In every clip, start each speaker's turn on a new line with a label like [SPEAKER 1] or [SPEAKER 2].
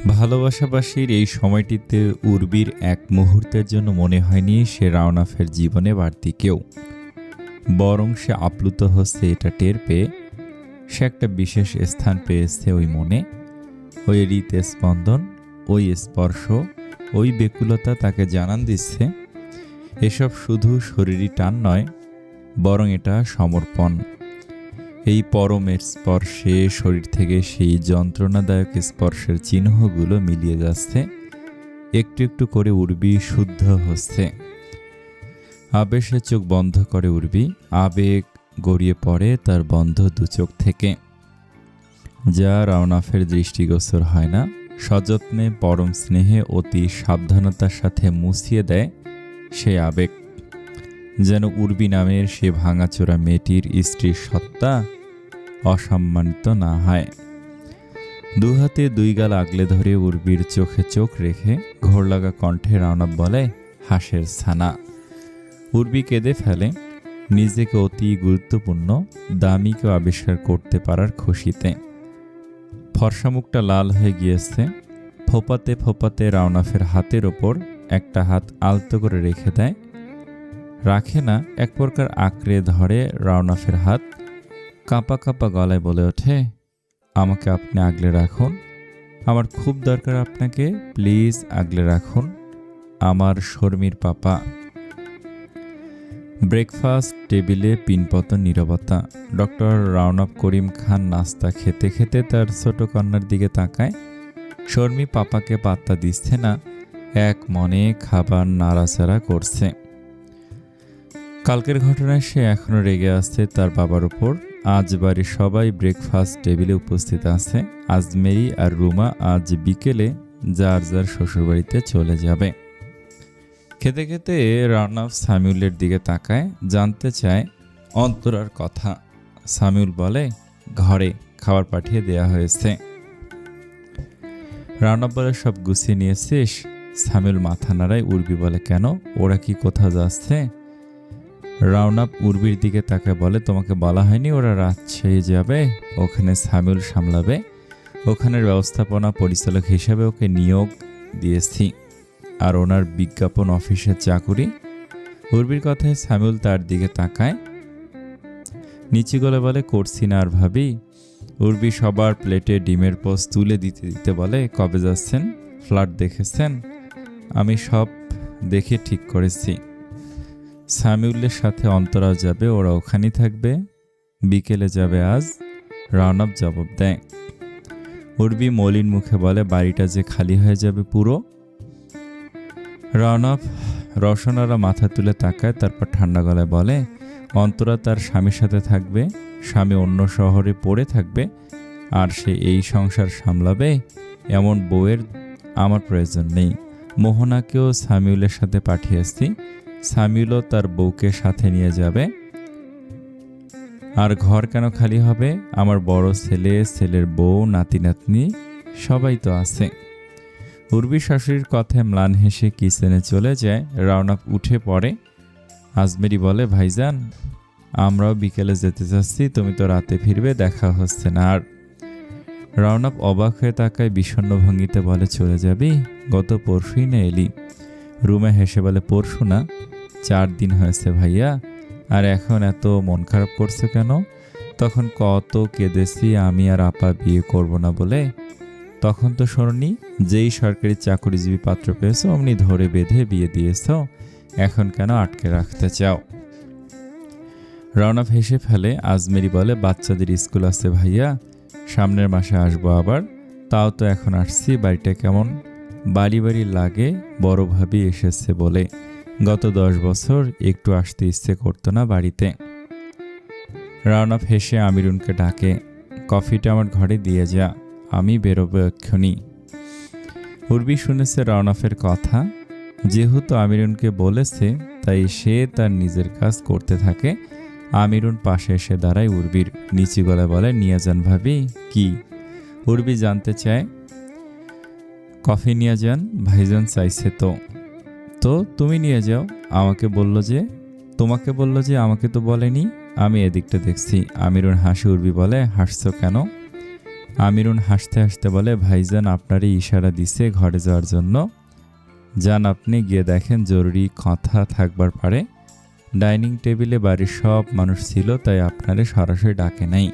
[SPEAKER 1] ভালোবাসাবাসীর এই সময়টিতে উর্বির এক মুহূর্তের জন্য মনে হয়নি সে রাওনাফের জীবনে বাড়তি কেউ, বরং সে আপ্লুত হচ্ছে এটা টের পেয়ে। সে একটা বিশেষ স্থান পেয়েছে ওই মনে, ওই হৃৎস্পন্দন, ওই স্পর্শ, ওই বেকুলতা তাকে জানান দিচ্ছে এসব শুধু শরীরী টান নয়, বরং এটা সমর্পণ। এই পরমের স্পর্শে শরীর থেকে সেই যন্ত্রণাদায়ক স্পর্শের চিহ্নগুলো মিলিয়ে যাচ্ছে, একটু একটু করে উর্বি শুদ্ধ হচ্ছে। আবেশে চোখ বন্ধ করে উর্বি, আবেগ গড়িয়ে পড়ে তার বন্ধ দু চোখ থেকে, যা রাওনাফের দৃষ্টিগোচর হয় না। সযত্নে পরম স্নেহে অতি সাবধানতার সাথে মুছিয়ে দেয় সেই আবেগ, যেন উর্বি নামের সে ভাঙাচোরা মেয়েটির স্ত্রীর সত্তা অসম্মানিত না হয়। দু হাতে দুই গাল আগলে ধরে উর্বির চোখে চোখ রেখে ঘোর লাগা কণ্ঠে রাওনাফ বলে, হাসের ছানা। উর্বি কেঁদে ফেলে, নিজেকে অতি গুরুত্বপূর্ণ, দামি কেউ আবিষ্কার করতে পারার খুশিতে। ফর্সা মুখটা লাল হয়ে গিয়েছে। ফোপাতে ফোপাতে রাওনাফের হাতের ওপর একটা হাত আলতো করে রেখে দেয়। রাখে না, এক প্রকার আঁকড়ে ধরে রাওনাফের হাত। কাঁপা কাঁপা গলায় বলে ওঠে, আমাকে আপনি আগলে রাখুন, আমার খুব দরকার আপনাকে, প্লিজ আগলে রাখুন, আমার শর্মির পাপা। ব্রেকফাস্ট টেবিলে পিনপতন নীরবতা। ডক্টর রাওনাফ করিম খান নাস্তা খেতে খেতে তার ছোট কন্যার দিকে তাকায়। শর্মি পাপাকে পাত্তা দিচ্ছে না, এক মনে খাবার নাড়াচাড়া করছে। কালকের ঘটনায় সে এখনো রেগে আছে তার বাবার উপর। আজ বাড়ির সবাই ব্রেকফাস্ট টেবিলে উপস্থিত আছে। আজমেরি আর রুমা আজ বিকেলে যার যার শ্বশুরবাড়িতে চলে যাবে। খেতে খেতে রাওনাফ সামিউলের দিকে তাকায়, জানতে চায় অন্তরার কথা। সামিউল বলে, ঘরে খাবার পাঠিয়ে দেয়া হয়েছে। রাওনাফ বলে, সব গুছিয়ে নিয়েছিস? সামিউল মাথা নাড়ায়। উর্বি বলে, কেন, ওরা কি কোথাও যাচ্ছে? রাওনাফ উর্বির দিকে তাকায়, বলে, তোমাকে বলা হয়নি ওরা রাজশাহী যাবে? ওখানে সামিউল সামলাবে, ওখানের ব্যবস্থাপনা পরিচালক হিসেবে ওকে নিয়োগ দিয়েছি, আর ওনার বিজ্ঞাপন অফিসের চাকুরি। উর্বির কথায় সামিউল তার দিকে তাকায়, নিচু গলে বলে, করছি না আর ভাবি। উর্বি সবার প্লেটে ডিমের পোস্ট তুলে দিতে দিতে বলে, কবে যাচ্ছেন? ফ্ল্যাট দেখেছেন? আমি সব দেখে ঠিক করেছি। সামিউলের সাথে অন্তরাও যাবে, ওরা ওখানেই থাকবে, বিকেলে যাবে আজ। রাওনাফ জবাব দেয়। উর্বি মলিন মুখে বলে, বাড়িটা যে খালি হয়ে যাবে পুরো। রাওনাফ রসনারা মাথা তুলে তাকায়, তারপর ঠান্ডা গলায় বলে, অন্তরা তার স্বামীর সাথে থাকবে, স্বামী অন্য শহরে পড়ে থাকবে, আর সে এই সংসার সামলাবে, এমন বউয়ের আমার প্রয়োজন নেই। মোহনাকেও সামিউলের সাথে পাঠিয়েছি, সামিউলও তার বউকে সাথে নিয়ে যাবে। আর ঘর কেন খালি হবে? আমার বড় ছেলে, ছেলের বউ, নাতি নাতনি সবাই তো আছে। উর্বি শাশুড়ির কথায় ম্লান হেসে কিচেনে চলে যায়। রাওনাফ উঠে পড়ে। আজমেরি বলে, ভাইজান, আমরাও বিকেলে যেতে চাচ্ছি, তুমি তো রাতে ফিরবে, দেখা হচ্ছে না আর। রাওনাফ অবাক হয়ে তাকায়, বিষণ্ণ ভঙ্গিতে বলে, চলে যাবি? গত পরশুই না এলি। রুমে হেসে বলে, পরশু না, 4 দিন হয়েছে ভাইয়া, আর এখন এত মন খারাপ করছো কেন? তখন কত কেঁদেছি আমি আর আপা বিয়ে করব না বলে। তখন তো শোনি, যেই সরকারি চাকরিজীবী পাত্র পেয়েছো অমনি ধরে বেঁধে বিয়ে দিয়েছ, এখন কেন আটকে রাখতে চাও? রাওনাফ হেসে ফেলে। আজমেরি বলে, বাচ্চাদের স্কুল আছে ভাইয়া, সামনের মাসে আসবো আবার। তাও তো এখন আসছি, বাড়িটা কেমন বাড়ি বাড়ি লাগে, বড় ভাবি এসেছে বলে। গত 10 বছর একটু আসতে ইচ্ছে করতো না বাড়িতে। রাওনাফ হেসে আমিরুনকে ডাকে, কফিটা আমার ঘরে দিয়ে যা, আমি বেরোবো এক্ষুনি। উর্বি শুনেছে রাওনাফের কথা, যেহেতু আমিরুনকে বলেছে তাই সে তার নিজের কাজ করতে থাকে। আমিরুন পাশে এসে দাঁড়ায় উর্বির, নিচু গলায় বলে, নিয়ে যান ভাবি। কি? উর্বি জানতে চায়। কফি নিয়ে যান, ভাইজান চাইছে তো। তো তুমি নিয়ে যাও, আমাকে বললো যে, তোমাকে বললো যে, আমাকে তো বলেনি। আমি এদিকটা দেখছি। আমিরুন হাসি। উর্বি বলে, হাসছো কেন? আমিরুন হাসতে হাসতে বলে, ভাইজান আপনারই ইশারা দিছে ঘরে যাওয়ার জন্য। যান, আপনি গিয়ে দেখেন, জরুরি কথা থাকবার পারে। ডাইনিং টেবিলে বাড়ির সব মানুষ ছিল, তাই আপনারে সরাসরি ডাকে নাই।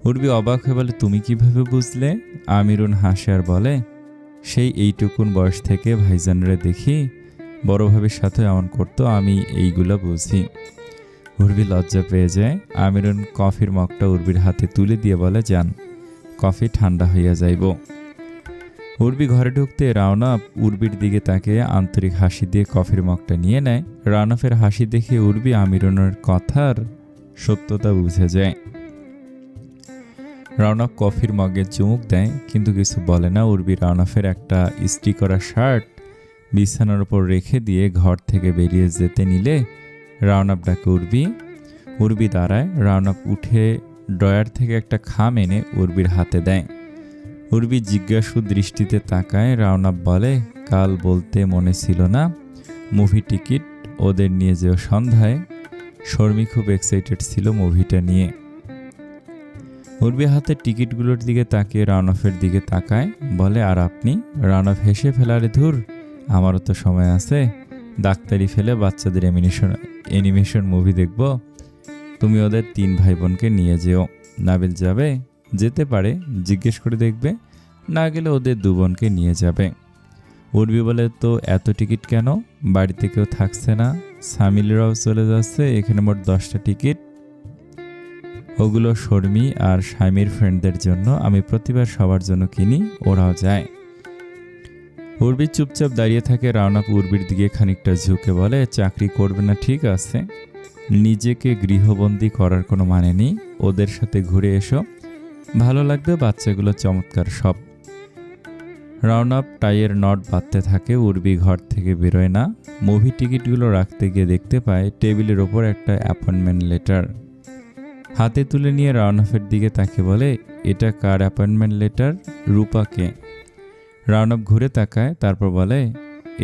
[SPEAKER 1] উর্বি অবাক হয়ে বলে, তুমি কিভাবে বুঝলে? আমিরুন হাসে আর বলে, সেই এইটুকুন বয়স থেকে ভাইজানরে দেখি বড় ভাবির সাথে এমন করতো, আমি এইগুলা বুঝি। উর্বি লজ্জা পেয়ে যায়। আমিরুন কফির মগটা উর্বির হাতে তুলে দিয়ে বলে, যান, কফি ঠান্ডা হইয়া যাইব। উর্বি ঘরে ঢুকতে রাওনাফ উর্বির দিকে তাকে আন্তরিক হাসি দিয়ে কফির মগটা নিয়ে নেয়। রাওনাফের হাসি দেখে উর্বি আমিরুনের কথার সত্যতা বুঝে যায়। রাওনাফ কফির মগে চুমুক দেয়, কিন্তু কিছু বলে না। উর্বি রাওনাফের একটা ইস্ত্রি করা শার্ট বিছানার উপর রেখে দিয়ে ঘর থেকে বেরিয়ে যেতে নিলে রাওনাফ ডাকে, উর্বি। উর্বি দাঁড়ায়। রাওনাফ উঠে ড্রয়ার থেকে একটা খাম এনে উর্বির হাতে দেয়। উর্বি জিজ্ঞাসু দৃষ্টিতে তাকায়। রাওনাফ বলে, কাল বলতে মনে ছিল না, মুভি টিকিট ওদের নিয়ে যেও সন্ধ্যায়। শর্মি খুব এক্সাইটেড ছিল মুভিটা নিয়ে। উর্বি হাতের টিকিটগুলোর দিকে তাকিয়ে রাওনাফের দিকে তাকায়, বলে, আর আপনি? রাওনাফ হেসে ফেলারে, ধুর, আমারও তো সময় আছে। ডাক্তারি ফেলে বাচ্চাদের অ্যানিমেশন মুভি দেখব। তুমি ওদের 3 ভাই বোনকে নিয়ে যেও। নাবিল যাবে? যেতে পারে, জিজ্ঞেস করে দেখবে। না গেলে ওদের 2 বোনকে নিয়ে যাবে। উর্বি বলে, তো এত টিকিট কেন? বাড়িতে কেউ থাকছে না, সামিলরাও চলে যাচ্ছে, এখানে মোট 10টা টিকিট। ওগুলো শর্মি আর স্বামীর ফ্রেন্ডদের জন্য, আমি প্রতিবার সবার জন্য কিনি, ওরাও যায়। উর্বি চুপচাপ দাঁড়িয়ে থাকে। রাওনাফ উর্বির দিকে খানিকটা ঝুঁকে বলে, চাকরি করবে না ঠিক আছে, নিজেকে গৃহবন্দী করার কোনো মানে নেই। ওদের সাথে ঘুরে এসো, ভালো লাগবে, বাচ্চাগুলো চমৎকার সব। রাওনাফ টাইয়ের নট বাঁধতে থাকে। উর্বি ঘর থেকে বেরোয় না। মুভি টিকিটগুলো রাখতে গিয়ে দেখতে পায় টেবিলের ওপর একটা অ্যাপয়েন্টমেন্ট লেটার। হাতে তুলে নিয়ে রাওনাফের দিকে তাকে বলে, এটা কার অ্যাপয়েন্টমেন্ট লেটার? রূপাকে। রাওনাফ ঘুরে তাকায়, তারপর বলে,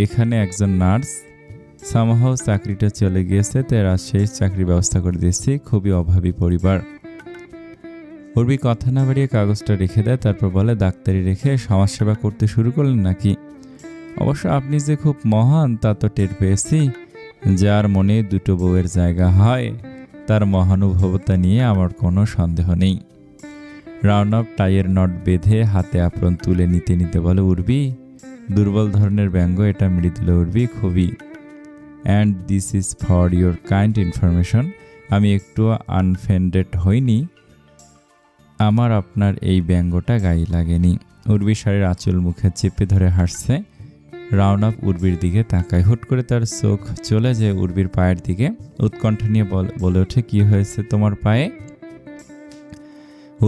[SPEAKER 1] এখানে একজন নার্স, সামহাও চাকরিটা চলে গিয়েছে, তাই রাজশাহীর চাকরির ব্যবস্থা করে দিয়েছি, খুবই অভাবী পরিবার। উর্বি কথা না বাড়িয়ে কাগজটা রেখে দেয়, তারপর বলে, ডাক্তারি রেখে সমাজসেবা করতে শুরু করলেন নাকি? অবশ্য আপনি যে খুব মহান তা তো টের পেয়েছি। যার মনে 2টো বউয়ের জায়গা হয়, তার মহানুভবতা নিয়ে আমার কোনো সন্দেহ নেই। রাওনাফ টাইয়ের নট বেঁধে হাতে আপরণ তুলে নিতে নিতে বলে, উর্বি, দুর্বল ধরনের ব্যঙ্গ, এটা মৃদুল উর্বি, খুবই। And this is for your kind information. আমি একটু আনফেন্ডেড হইনি, আমার আপনার এই ব্যঙ্গটা গায়ে লাগেনি। উর্বি শাড়ির আঁচল মুখে চেপে ধরে হাসছে। রাওনাফ উর্বির দিকে তাকায়। হুট করে তার চোখ চলে যায় উর্বির পায়ের দিকে। উৎকণ্ঠা নিয়ে বলে ওঠে, কি হয়েছে তোমার পায়ে?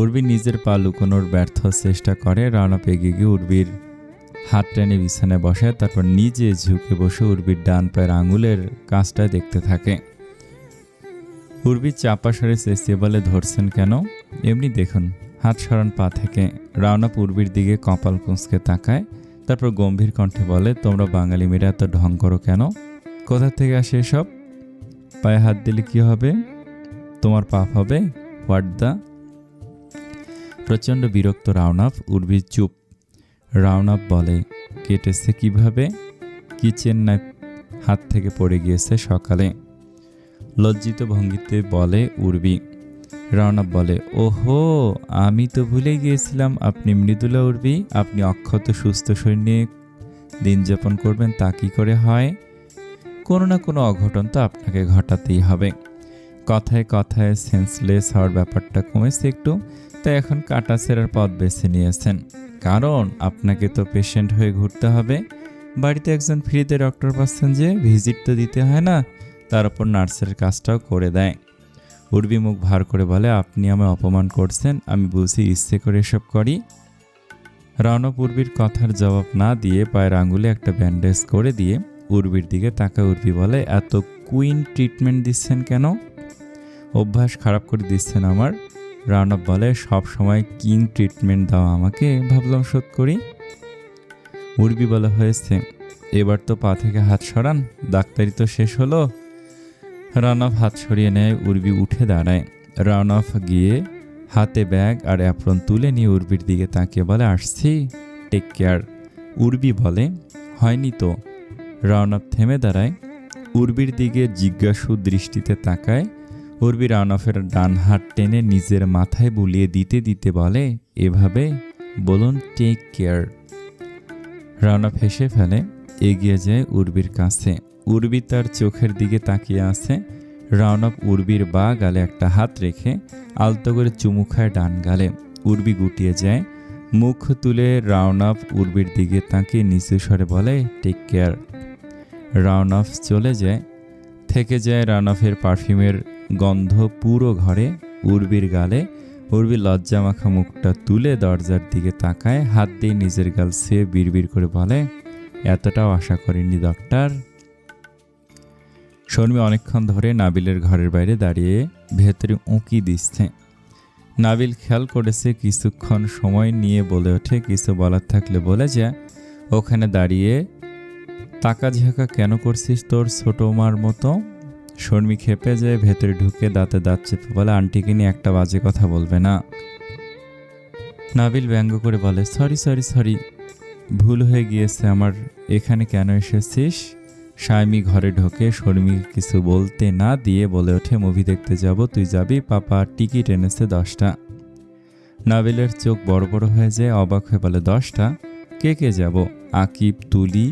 [SPEAKER 1] উর্বি নিজের পা লুকোনোর ব্যর্থ চেষ্টা করে। রাওনাফ এগিয়ে গিয়ে উর্বির হাত টেনে বিছানায় বসায়, তারপর নিজে ঝুঁকে বসে উর্বির ডান পায়ের আঙুলের কাজটা দেখতে থাকে। উর্বি চাপা সরে চেঁচিয়ে বলে, ধরছেন কেন? এমনি দেখুন, হাত সরান পা থেকে। রাওনাফ উর্বির দিকে কপাল কুঁচকে তাকায়, তারপর গম্ভীর কণ্ঠে বলে, তোমরা বাঙালি মেয়েরা এত ঢং করো কেন? কোথা থেকে আসে এসব? পায়ে হাত দিলে কি হবে? তোমার পাপ হবে? What the? প্রচণ্ড বিরক্ত রাওনাফ। উর্বি চুপ। রাওনাফ বলে, কেটেছে কিভাবে? কিচেন নাইফ হাত থেকে পড়ে গিয়েছে সকালে। লজ্জিত ভঙ্গিতে বলে উর্বি। রাওনাফ বলে, ওহো, আমি তো ভুলে গিয়েছিলাম আপনি মৃদুলা উর্বি। আপনি অক্ষত সুস্থ শরীর নিয়ে দিন যাপন করবেন, তা কি করে হয়? কোনো না কোনো অঘটন তো আপনাকে ঘটাতেই হবে। কথায় কথায় সেন্সলেস হওয়ার ব্যাপারটা কমেছে একটু, তাই এখন কাটা ছেঁড়ার পথ বেছে নিয়েছেন। কারণ আপনাকে তো পেশেন্ট হয়ে ঘুরতে হবে। বাড়িতে একজন ফ্রিতে ডক্টর পাচ্ছেন যে, ভিজিট তো দিতে হয় না, তার উপর নার্সের কাজটাও করে দেয়। উর্বি মুখ ভার করে বলে, আপনি আমায় অপমান করছেন, আমি বুঝি ইচ্ছে করে এসব করি। রাওনাফ উর্বির কথার জবাব না দিয়ে পায়ের আঙুলে একটা ব্যান্ডেজ করে দিয়ে উর্বির দিকে তাকায়। উর্বি বলে, এত কুইন ট্রিটমেন্ট দিচ্ছেন কেন? অভ্যাস খারাপ করে দিচ্ছেন আমার। রাওনাফ বলে, সব সময় কিং ট্রিটমেন্ট দাও আমাকে, ভাবলাম শোধ করি। উর্বি বলে, হয়েছে, এবার তো পা থেকে হাত সরান, ডাক্তারি তো শেষ হলো। রাওনাফ হাত সরিয়ে নেয়। উর্বি উঠে দাঁড়ায়। রাওনাফ গিয়ে হাতে ব্যাগ আর অ্যাপ্রন তুলে নিয়ে উর্বির দিকে তাকিয়ে বলে, আসছি, টেক কেয়ার। উর্বি বলে, হয়নি তো। রাওনাফ থেমে দাঁড়ায়, উর্বির দিকে জিজ্ঞাসু দৃষ্টিতে তাকায়। উর্বি রাওনাফের ডান হাত টেনে নিজের মাথায় বুলিয়ে দিতে দিতে বলে, এভাবে বলুন টেক কেয়ার। রাওনাফ হেসে ফেলে, এগিয়ে যায় উর্বির কাছে। উর্বি তার চোখের দিকে তাকিয়ে আছে। রাওনাফ উর্বির বা গালে একটা হাত রেখে আলতো করে চুমু খায় ডান গালে। উর্বি গুটিয়ে যায়, মুখ তুলে রাওনাফ উর্বির দিকে তাকিয়ে নিচু স্বরে বলে, টেক কেয়ার। রাওনাফ চলে যায়। থেকে যায় রাওনাফের পারফিউমের গন্ধ পুরো ঘরে। উর্বির গালে উর্বি লজ্জামাখা মুখটা তুলে দরজার দিকে তাকায়, হাত দিয়ে নিজের গাল ছুঁয়ে বিড়বিড় করে বলে, এতটাও আশা করিনি ডক্টর। শর্মি অনেকক্ষণ ধরে নাবিলের ঘরের বাইরে দাঁড়িয়ে ভেতরে উঁকি দিচ্ছে। নাবিল খেয়াল করেছে, কিছুক্ষণ সময় নিয়ে বলে ওঠে, কিছু বলার থাকলে বলে যা। ওখানে দাঁড়িয়ে তাকাঝাঁকা কেন করছিস তোর ছোট মার মতো? শর্মি খেপে যায়, ভেতরে ঢুকে দাঁতে দাঁত চেপে বলে, আন্টিকে নিয়ে একটা বাজে কথা বলবে না। নাবিল ব্যঙ্গ করে বলে, সরি সরি সরি, ভুল হয়ে গিয়েছে আমার। এখানে কেন এসেছিস? শাইমি ঘরে ঢোকে। শর্মিকে কিছু বলতে না দিয়ে বলে ওঠে, মুভি দেখতে যাব, তুই যাবি? পাপা টিকিট এনেছে 10টা। নাবিলের চোখ বড় বড় হয়ে যায়, অবাক হয়ে বলে, 10টা? কে কে যাব? আকিব, তুলি,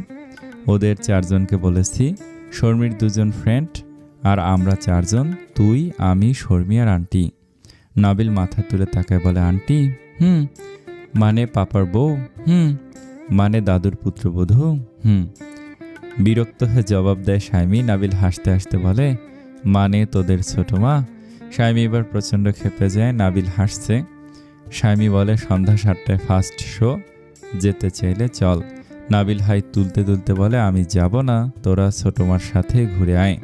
[SPEAKER 1] ওদের 4 জনকে বলেছি। শর্মির 2 জন ফ্রেন্ড আর আমরা 4 জন, তুই, আমি, শর্মি আর আন্টি। নাবিল মাথা তুলে তাকায় বলে, আন্টি? মানে পাপার বউ? মানে দাদুর পুত্রবধূ? বিরক্ত হয়ে জবাব দেয় শাইমি। নাবিল হাসতে হাসতে বলে, মানে তোদের ছোট মা? শাইমি এবার প্রচণ্ড ক্ষেপে যায়। নাবিল হাসছে। শাইমি বলে, সন্ধ্যা 7টায় ফার্স্ট শো, যেতে চাইলে চল। নাবিল হাই তুলতে তুলতে বলে, আমি যাব না, তোরা ছোট মার সাথে ঘুরে আয়।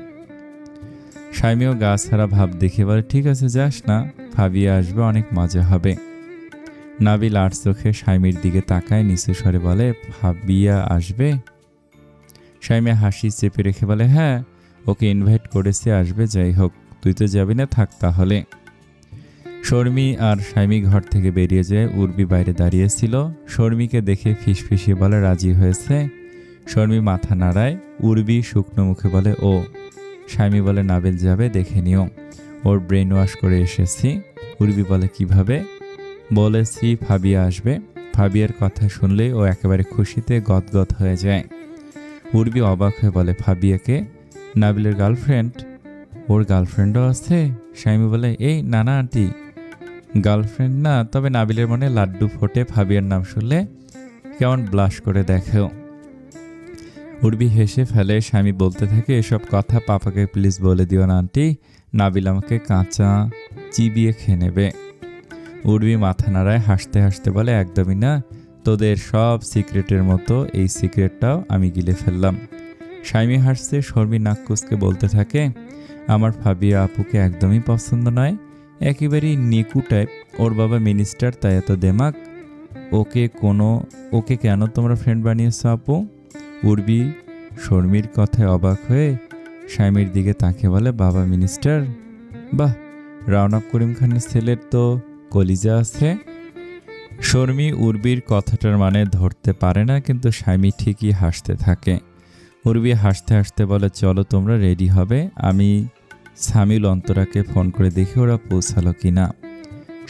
[SPEAKER 1] শাইমিও গা ছাড়া ভাব দেখে বলে, ঠিক আছে, যাস না, ফাবিয়া আসবে, অনেক মজা হবে। নাবিল আর চোখে শাইমির দিকে তাকায়, নিচু স্বরে বলে, ফাবিয়া আসবে? শাইমি হাসি চেপে রেখে বলে, হ্যাঁ, ওকে ইনভাইট করেছে, আসবে। যাই হোক, তুই তো যাবি না, থাক তাহলে। শর্মি আর শাইমি ঘর থেকে বেরিয়ে যায়। উর্বি বাইরে দাঁড়িয়েছিল। শর্মিকে দেখে ফিসফিসিয়ে বলে, রাজি হয়েছে? শর্মি মাথা নাড়ায়। উর্বি শুকনো মুখে বলে, ও। শাইমি বলে, নাবিল যাবে, দেখে নিও, ওর ব্রেন ওয়াশ করে এসেছি। উর্বি বলে, কিভাবে? বলেছি ফাবিয়া আসবে। ফাবিয়ার কথা শুনলে ও একেবারে খুশিতে গদগদ হয়ে যায়। উর্বি অবাক হয়ে বলে, ফাবিয়াকে? নাবিলের গার্লফ্রেন্ড? ওর গার্লফ্রেন্ডও আছে? শাইমি বলে, এই না না আন্টি, গার্লফ্রেন্ড না, তবে নাবিলের মনে লাড্ডু ফোটে ফাবিয়ার নাম শুনলে, কেমন ব্লাশ করে দেখেও। উর্বি হেসে ফেলে। স্বামী বলতে থাকে, এসব কথা পাপাকে প্লিজ বলে দিও না আন্টি, নাবিল আমাকে কাঁচা চিবিয়ে খেয়ে নেবে। উর্বি মাথা নাড়ায়, হাসতে হাসতে বলে, একদমই না, তোদের সব সিক্রেটের মতো এই সিক্রেটটাও আমি গিলে ফেললাম। স্বামী হাসছে। শর্মি নাক কুচকে বলতে থাকে, আমার ফাবিয়া আপুকে একদমই পছন্দ নয়, একেবারেই নিকু টাইপ। ওর বাবা মিনিস্টার, তাই এত দেমাক। ওকে কেন তোমরা ফ্রেন্ড বানিয়েছ আপু? উর্বি শর্মির কথায় অবাক হয়ে স্বামীর দিকে তাকে বলে, বাবা মিনিস্টার? বাহ, রাওনাফ করিম খানের ছেলের তো কলিজা আছে। শর্মি উর্বির কথাটার মানে ধরতে পারে না, কিন্তু স্বামী ঠিকই হাসতে থাকে। উর্বি হাসতে হাসতে বলে, চলো তোমরা রেডি হবে, আমি সামিল অন্তরাকে ফোন করে দেখি ওরা পৌঁছালো কিনা।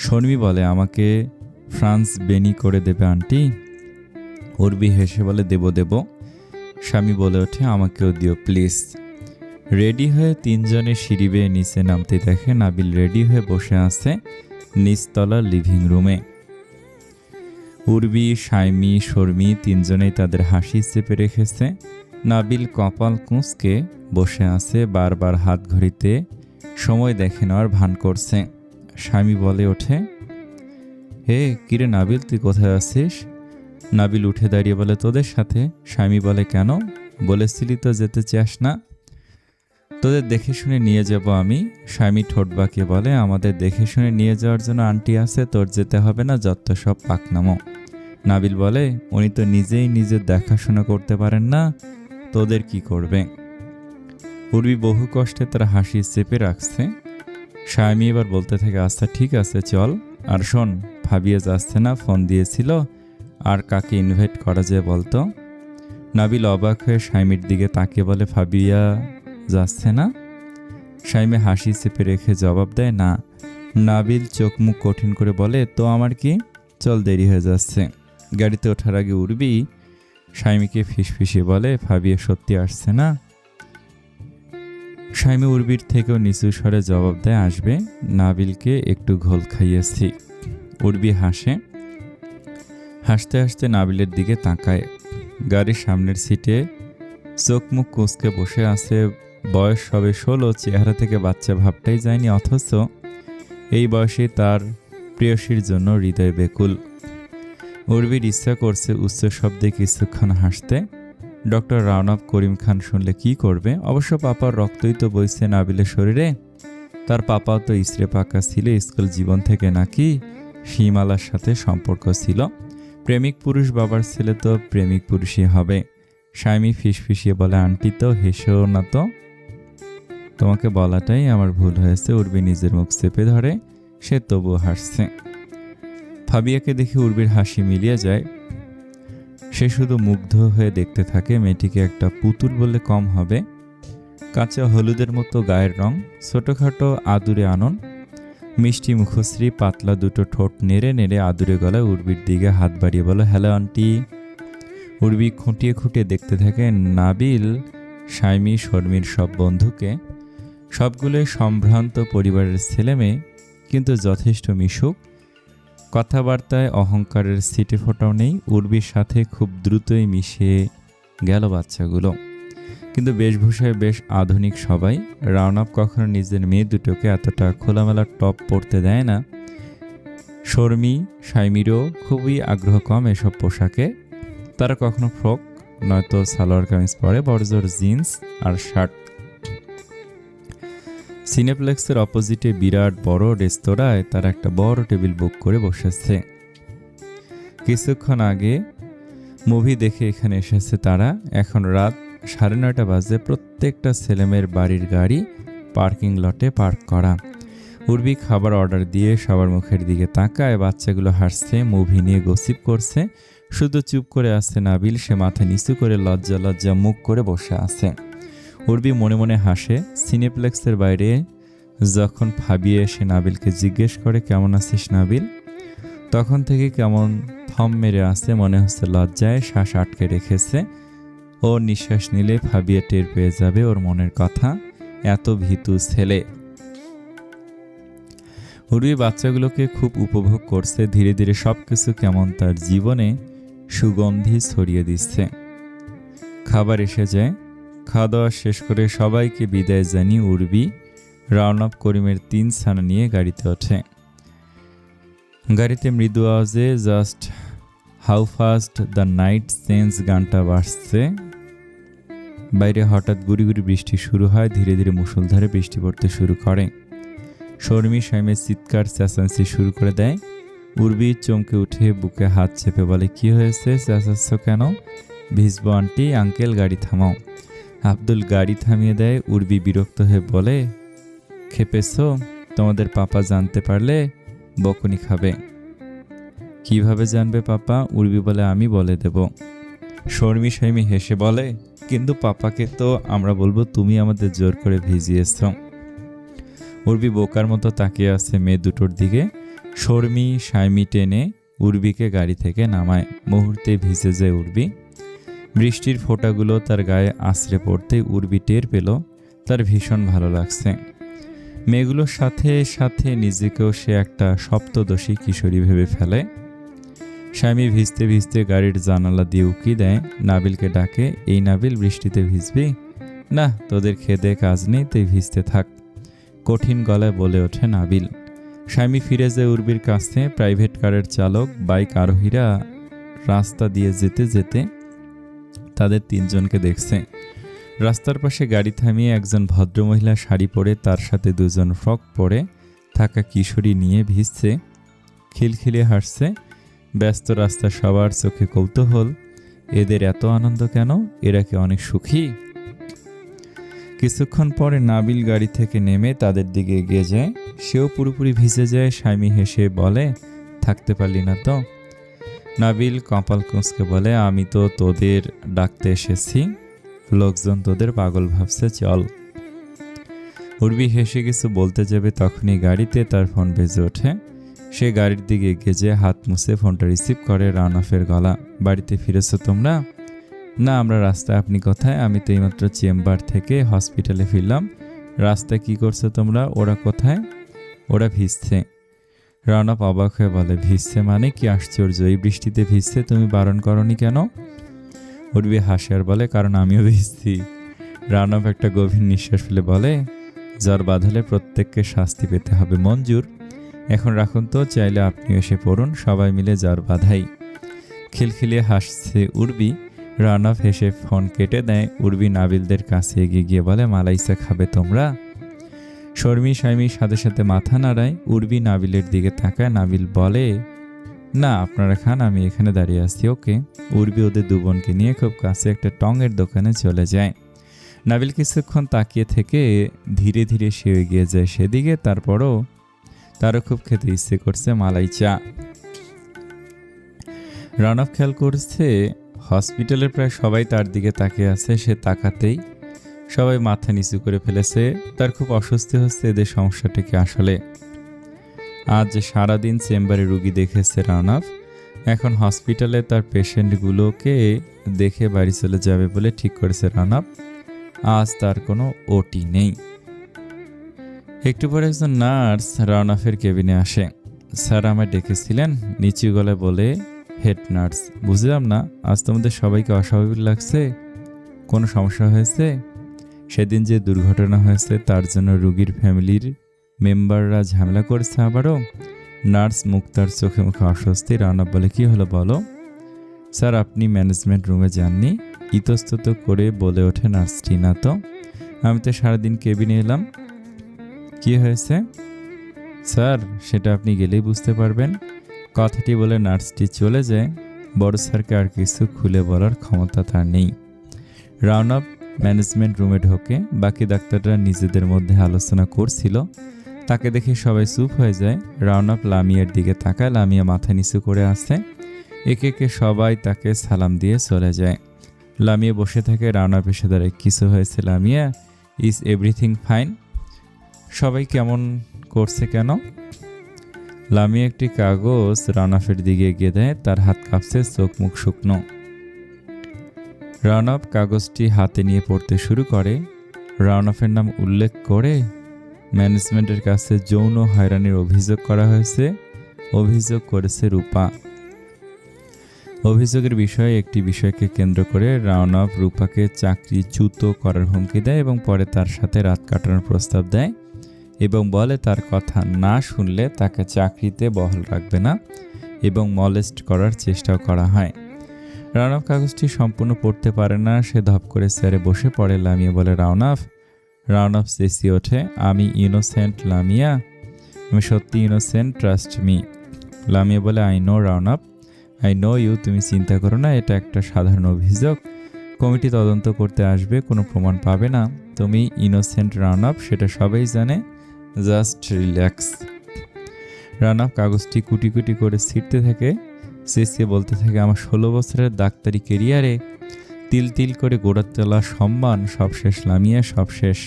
[SPEAKER 1] শর্মি বলে, আমাকে ফ্রান্স বেনি করে দেবে আন্টি? উর্বি হেসে বলে, দেব। স্বামী বলে ওঠে, আমাকেও দিও প্লিজ। রেডি হয়ে 3 জনে সিঁড়ি বেয়ে নিচে নামতে দেখে নাবিল রেডি হয়ে বসে আছে নিচতলার লিভিং রুমে। উর্বি, শাইমি, শর্মি 3 জনেই তাদের হাসি চেপে রেখেছে। নাবিল কপাল কুঁচকে বসে আছে, বারবার হাত ঘড়িতে সময় দেখে নেওয়ার ভান করছে। স্বামী বলে ওঠে, হে কিরে নাবিল, তুই কোথায় আছিস? নাবিল উঠে দাঁড়িয়ে বলে, তোদের সাথে। স্বামী বলে, কেন? বলেছিলি তো যেতে চাস না। তোদের দেখে শুনে নিয়ে যাব আমি। স্বামী ঠোঁট বাঁকিয়ে বলে, আমাদের দেখে শুনে নিয়ে যাওয়ার জন্য আন্টি আছে, তোর যেতে হবে না, যত সব পাকনামো। নাবিল বলে, উনি তো নিজেই নিজের দেখাশোনা করতে পারেন না, তোদের কি করবে? উর্বি বহু কষ্টে তার হাসি চেপে রাখছে। স্বামী এবার বলতে থাকে, আচ্ছা ঠিক আছে চল, আর শোন, ভাবিয়া যাচ্ছে না, ফোন দিয়েছিল, আর কাকে ইনভাইট করা যায় বলতো? নাবিল অবাক হয়ে শাইমির দিকে তাকিয়ে বলে, ভাবিয়া যাচ্ছে না? শাইমে হাসি চেপে রেখে জবাব দেয়, না। নাবিল চোখ মুখ কঠিন করে বলে, তো আমার কি? চল, দেরি হয়ে যাচ্ছে। গাড়িতে ওঠার আগে উর্বি শাইমিকে ফিসফিসিয়ে বলে, ভাবিয়া সত্যি আসছে না? শাইমি উর্বির থেকেও নিচু স্বরে জবাব দেয়, আসবে, নাবিলকে একটু ঘোল খাইয়েছি। উর্বি হাসে। হাসতে হাসতে নাবিলের দিকে তাকায়। গাড়ির সামনের সিটে চোখ মুখ কুঁচকে বসে আছে। বয়স সবে 16, চেহারা থেকে বাচ্চা ভাবটাই যায়নি, অথচ এই বয়সে তার প্রেয়সীর জন্য হৃদয় বেকুল। উর্বির ইচ্ছা করছে উচ্চ শব্দে কিছুক্ষণ হাসতে। ডক্টর রাওনাফ করিম খান শুনলে কি করবে? অবশ্য পাপার রক্তই তো বইছে নাবিলের শরীরে। তার পাপাও তো ইসরে পাকা ছিল, স্কুল জীবন থেকে নাকি হিমালার সাথে সম্পর্ক ছিল। প্রেমিক পুরুষ বাবার ছেলে তো প্রেমিক পুরুষই হবে। শাইমি ফিসফিসিয়ে বলে, আন্টি তো হেসো না তো, তোমাকে বলাটাই আমার ভুল হয়েছে। উর্বি নিজের মুখ চেপে ধরে, সে তবুও হাসছে। ফাবিয়াকে দেখে উর্বির হাসি মিলিয়ে যায়। সে শুধু মুগ্ধ হয়ে দেখতে থাকে। মেয়েটিকে একটা পুতুল বললে কম হবে। কাঁচা হলুদের মতো গায়ের রং, ছোটখাটো আদুরে আনন, মিষ্টি মুখশ্রী, পাতলা দুটো ঠোঁট নেড়ে নেড়ে আদুরে গলায় উর্বির দিকে হাত বাড়িয়ে বলে, হ্যালো আন্টি। উর্বি খুঁটিয়ে খুঁটিয়ে দেখতে থাকে নাবিল, শাইমি, শর্মির সব বন্ধুকে। সবগুলোই সম্ভ্রান্ত পরিবারের ছেলে মেয়ে, কিন্তু যথেষ্ট মিশুক। কথাবার্তায় অহংকারের ছিটে ফোটাও নেই। উর্বির সাথে খুব দ্রুতই মিশে গেল বাচ্চাগুলো, কিন্তু বেশভূষায় বেশ আধুনিক সবাই। রাওনাপ কখনো নিজের মেয়ে দুটোকে এতটা খোলামেলা টপ পরতে দেয় না। শর্মি, শাইমিরও খুবই আগ্রহ কম এসব পোশাকে। তারা কখনো ফ্রক নয়তো সালোয়ার কামিজ পরে, বড়জোর জিন্স আর শার্ট। সিনেপ্লেক্সের অপোজিটে বিরাট বড় রেস্তোরাঁয় তারা একটা বড় টেবিল বুক করে বসেছে। কিছুক্ষণ আগে মুভি দেখে এখানে এসেছে তারা। এখন রাত 9:30 বাজে। প্রত্যেকটা ছেলেমেয়ের বাড়ির গাড়ি পার্কিং লটে পার্ক করা। উর্বি খাবার অর্ডার দিয়ে সবার মুখের দিকে তাকায়। বাচ্চাগুলো হাসছে, মুভি নিয়ে গসিপ করছে। শুধু চুপ করে আছে নাবিল। সে মাথা নিচু করে লজ্জা লজ্জা মুখ করে বসে আছে। উর্বি মনে মনে হাসে। সিনেপ্লেক্সের বাইরে যখন ফাবিয়ে এসে নাবিলকে জিজ্ঞেস করে, কেমন আছিস নাবিল, তখন থেকে কেমন থম মেরে আছে, মনে হচ্ছে লজ্জায় শ্বাস আটকে রেখেছে। ও নিঃশ্বাস নিলে ফাবিয়ে টের পেয়ে যাবে ওর মনের কথা। এত ভীতু ছেলে। উর্বি বাচ্চাগুলোকে খুব উপভোগ করছে। ধীরে ধীরে সবকিছু কেমন তার জীবনে সুগন্ধি ছড়িয়ে দিচ্ছে। খাবার এসে যায়। খাওয়া দাওয়া শেষ করে সবাইকে বিদায় জানিয়ে উর্বি রাওনাপ করিমের 3 ছানা নিয়ে গাড়িতে ওঠে। গাড়িতে মৃদু আওয়াজে just how fast the night change গানটা বাজছে। বাইরে হঠাৎ গুড়ি গুড়ি বৃষ্টি শুরু হয়। ধীরে ধীরে মুষলধারে বৃষ্টি পড়তে শুরু করে। শর্মি শাইমের চিৎকার চেঁচামেচি শুরু করে দেয়। উর্বি চমকে উঠে বুকে হাত চেপে বলে, কি হয়েছে, চেঁচাচ্ছ কেন? ভিজবো আন্টি, আঙ্কেল গাড়ি থামাও। আব্দুল গাড়ি থামিয়ে দেয়। উর্বি বিরক্ত হয়ে বলে, খেপেছ? তোমাদের পাপা জানতে পারলে বকুনি খাবে। কিভাবে জানবে পাপা? উর্বি বলে, আমি বলে দেব। শর্মি শাইমি হেসে বলে, কিন্তু পাপাকে তো আমরা বলবো তুমি আমাদের জোর করে ভিজিয়েছ। উর্বি বোকার মতো তাকিয়ে আছে মেয়ে দুটোর দিকে। শর্মি শাইমি টেনে উর্বিকে গাড়ি থেকে নামায়। মুহূর্তে ভিজে যায় উর্বি। বৃষ্টির ফোঁটাগুলো তার গায়ে আছড়ে পড়তেই উর্বি টের পেল তার ভীষণ ভালো লাগছে। মেয়েগুলোর সাথে সাথে নিজেকেও সে একটা সপ্তদশী কিশোরী ভেবে ফেলে। স্বামী ভিজতে ভিজতে গাড়ির জানালা দিয়ে উকি দেয়। নাবিলকে ডাকে, এই নাবিল, বৃষ্টিতে ভিজবি? না, তোদের খেদে কাজ নেই, তুই ভিজতে থাক, কঠিন গলায় বলে ওঠে নাবিল। স্বামী ফিরে যায় উর্বির কাছে। প্রাইভেট কারের চালক বাইক আরোহীরা রাস্তা দিয়ে যেতে যেতে তাদের 3 জনকে দেখছে। রাস্তার পাশে গাড়ি থামিয়ে একজন ভদ্রমহিলা শাড়ি পরে, তার সাথে 2 জন ফ্রক পরে থাকা কিশোরী নিয়ে ভিজছে, খিলখিলিয়ে হাসছে। ব্যস্ত রাস্তা, সবার চোখে কৌতূহল। এদের এত আনন্দ কেন? এরা কি অনেক সুখী? কিছুক্ষণ পরে নাবিল গাড়ি থেকে নেমে তাদের দিকে এগিয়ে যায়। সেও পুরোপুরি ভিজে যায়। শাইমি হেসে বলে, থাকতে পারলি না তো? নাবিল কপাল কুঁচকে বলে, আমি তো তোদের ডাকতে এসেছি, লোকজন তোদের পাগল ভাবছে, চল। উর্বি হেসে কিছু বলতে যাবে, তখনই গাড়িতে তার ফোন বেজে ওঠে। সে গাড়ির দিকে এগিয়ে যেয়ে হাত মুছে ফোনটা রিসিভ করে। রানাফের গলা, বাড়িতে ফিরেছো তোমরা? না, আমরা রাস্তায়। আপনি কোথায়? আমি তো এইমাত্র চেম্বার থেকে হসপিটালে ফিরলাম। রাস্তায় কি করছো তোমরা? ওরা কোথায়? ওরা ভিজছে। রানাফ অবাক হয়ে বলে, ভিজছে মানে? কি আশ্চর্য, এই বৃষ্টিতে ভিজছে, তুমি বারণ করনি কেন? উর্বি হাসে আর বলে, কারণ আমিও ভিজছি। রানাফ একটা গভীর নিঃশ্বাস ফেলে বলে, জ্বর বাঁধালে প্রত্যেককে শাস্তি পেতে হবে মঞ্জুর। এখন রাখুন তো, চাইলে আপনিও এসে পড়ুন, সবাই মিলে জ্বর বাঁধাই। খিলখিলিয়ে হাসছে উর্বি। রানাফ হেসে ফোন কেটে দেয়। উর্বি নাবিলদের কাছে এগিয়ে গিয়ে বলে, মালাইসা খাবে তোমরা? শর্মি শাইমির সাথে সাথে মাথা নাড়ায়। উর্বি নাবিলের দিকে তাকায়। নাবিল বলে, না, আপনারা খান, আমি এখানে দাঁড়িয়ে আছি। ওকে। উর্বি ওদের দু বোনকে নিয়ে খুব কাছে একটা টঙের দোকানে চলে যায়। নাবিল কিছুক্ষণ তাকিয়ে থেকে ধীরে ধীরে সে এগিয়ে যায় সেদিকে। তারপরও তারও খুব খেতে ইচ্ছে করছে মালাই চা। রানাফ খেয়াল করছে হসপিটালের প্রায় সবাই তার দিকে তাকিয়ে আছে। সে তাকাতেই সবাই মাথা নিচু করে ফেলেছে। তার খুব অস্বস্তি হচ্ছে, এদের সমস্যাটা কি আসলে? আজ সারাদিন চেম্বারে রুগী দেখেছে রানাফ। এখন হসপিটালে তার পেশেন্টগুলোকে দেখে বাড়ি চলে যাবে বলে ঠিক করেছে রানাফ। আজ তার কোনো ওটি নেই। একটু পরে একজন নার্স রানাফের কেবিনে আসে। স্যার আমায় ডেকেছিলেন, নিচু গলায় বলে হেড নার্স। বুঝলাম না, আজ তোমাদের সবাইকে অস্বাভাবিক লাগছে। কোনো সমস্যা হয়েছে? সেদিন যে দুর্ঘটনা হয়েছে তার জন্য রুগীর ফ্যামিলির মেম্বাররা ঝামেলা করেছে আবারও। নার্স মুক্তার চোখে মুখে অস্বস্তি। রানাফ বলে, কি হলো বলো? স্যার, আপনি ম্যানেজমেন্ট রুমে যাননি? ইতস্তত করে বলে ওঠে নার্সটি। না তো, আমি তো সারাদিন কেবিনে এলাম। কি হয়েছে? স্যার, সেটা আপনি গেলেই বুঝতে পারবেন। কথাটি বলে নার্সটি চলে যায়। বড় স্যারকে আর কিছু খুলে বলার ক্ষমতা তার নেই। রানাফ ম্যানেজমেন্ট রুমে ঢোকে। বাকি ডাক্তাররা নিজেদের মধ্যে আলোচনা করছিল। তাকে দেখে সবাই চুপ হয়ে যায়। রানাফ লামিয়ার দিকে তাকায়। লামিয়া মাথা নিচু করে আছে। একে একে সবাই তাকে সালাম দিয়ে চলে যায়। লামিয়া বসে থাকে। রানাফ এসে দাঁড়ায়, কিছু হয়েছে লামিয়া? Is everything fine? সবাই কেমন করছে কেন? লামিয়া একটি কাগজ রানাফের দিকে এগিয়ে দেয়। তার হাত কাঁপছে, চোখ মুখ শুকনো। রানাফ কাগজটি হাতে নিয়ে পড়তে শুরু করে। রানাফের নাম উল্লেখ করে ম্যানেজমেন্টের কাছে যৌন হয়রানির অভিযোগ করা হয়েছে। অভিযোগ করেছে রূপা। অভিযোগের বিষয়ে একটি বিষয়কে কেন্দ্র করে রানাফ রূপাকে চাকরিচ্যুত করার হুমকি দেয় এবং পরে তার সাথে রাত কাটানোর প্রস্তাব দেয় এবং বলে তার কথা না শুনলে তাকে চাকরিতে বহাল রাখবে না এবং মলেস্ট করার চেষ্টাও করা হয়। রানাফ কাগজটি সম্পূর্ণ পড়তে পারে না। সে ধপ করে চেয়ারে বসে পড়ে। লামিয়া বলে, রানাফ চেঁচিয়ে ওঠে, আমি ইনোসেন্ট লামিয়া, আমি সত্যি ইনোসেন্ট, ট্রাস্ট মি। লামিয়া বলে, I know Ranaf, I know you, তুমি চিন্তা করো না, এটা একটা সাধারণ অভিযোগ। কমিটি তদন্ত করতে আসবে, কোনো প্রমাণ পাবে না। তুমি ইনোসেন্ট রানাফ, সেটা সবাই জানে, জাস্ট রিল্যাক্স। রানাফ কাগজটি কুটি কুটি করে ছিঁড়তে থাকে। চেঁচিয়ে বলতে থাকে, আমার 16 বছরের ডাক্তারি কেরিয়ারে তিল তিল করে গোড়া তোলা সম্মান সব শেষ লামিয়া, সব শেষ।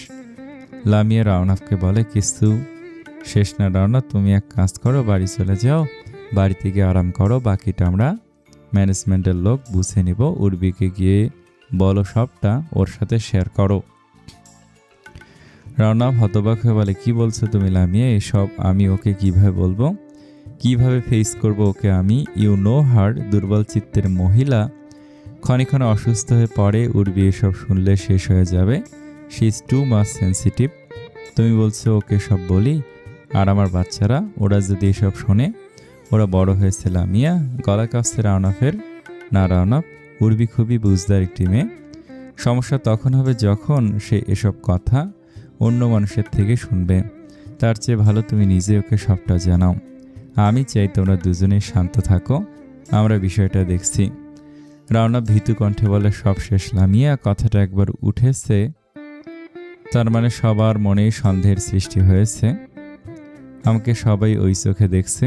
[SPEAKER 1] লামিয়া রানাফকে বলে, কিছু শেষ না রানাফ, তুমি এক কাজ করো, বাড়ি চলে যাও, বাড়িতে গিয়ে আরাম করো, বাকিটা আমরা ম্যানেজমেন্টের লোক বুঝে নিব। উর্বিকে গিয়ে বলো সবটা, ওর সাথে শেয়ার করো। রানাফ হতবাক হয়ে বলে, কি বলছো তুমি লামিয়া? এসব আমি ওকে কিভাবে বলবো, কিভাবে ফেস করব ওকে আমি? ইউ নো হার, দুর্বল চিত্তের মহিলা, ক্ষণে অসুস্থ হয়ে পড়ে। উর্বি এসব শুনলে শেষ হয়ে যাবে। She is too much sensitive. তুমি বলছো ওকে সব বলি? আর আমার বাচ্চারা, ওরা যদি এসব শোনে? ওরা বড় হয়েছে লামিয়া। গলা কাঁপছে রানাফের। না রানাফ, উর্বি খুবই বুঝদার একটি মেয়ে। সমস্যা তখন হবে যখন সে এসব কথা অন্য মানুষের থেকে শুনবে। তার চেয়ে ভালো তুমি নিজে ওকে সবটা জানাও। আমি চাই তোমরা দুজনেই শান্ত থাকো, আমরা বিষয়টা দেখছি। রানাফ ভীতু কণ্ঠে বলে, সব শেষ লামিয়া? কথাটা একবার উঠেছে তার মানে সবার মনেই সন্দেহের সৃষ্টি হয়েছে। আমাকে সবাই ওই চোখে দেখছে,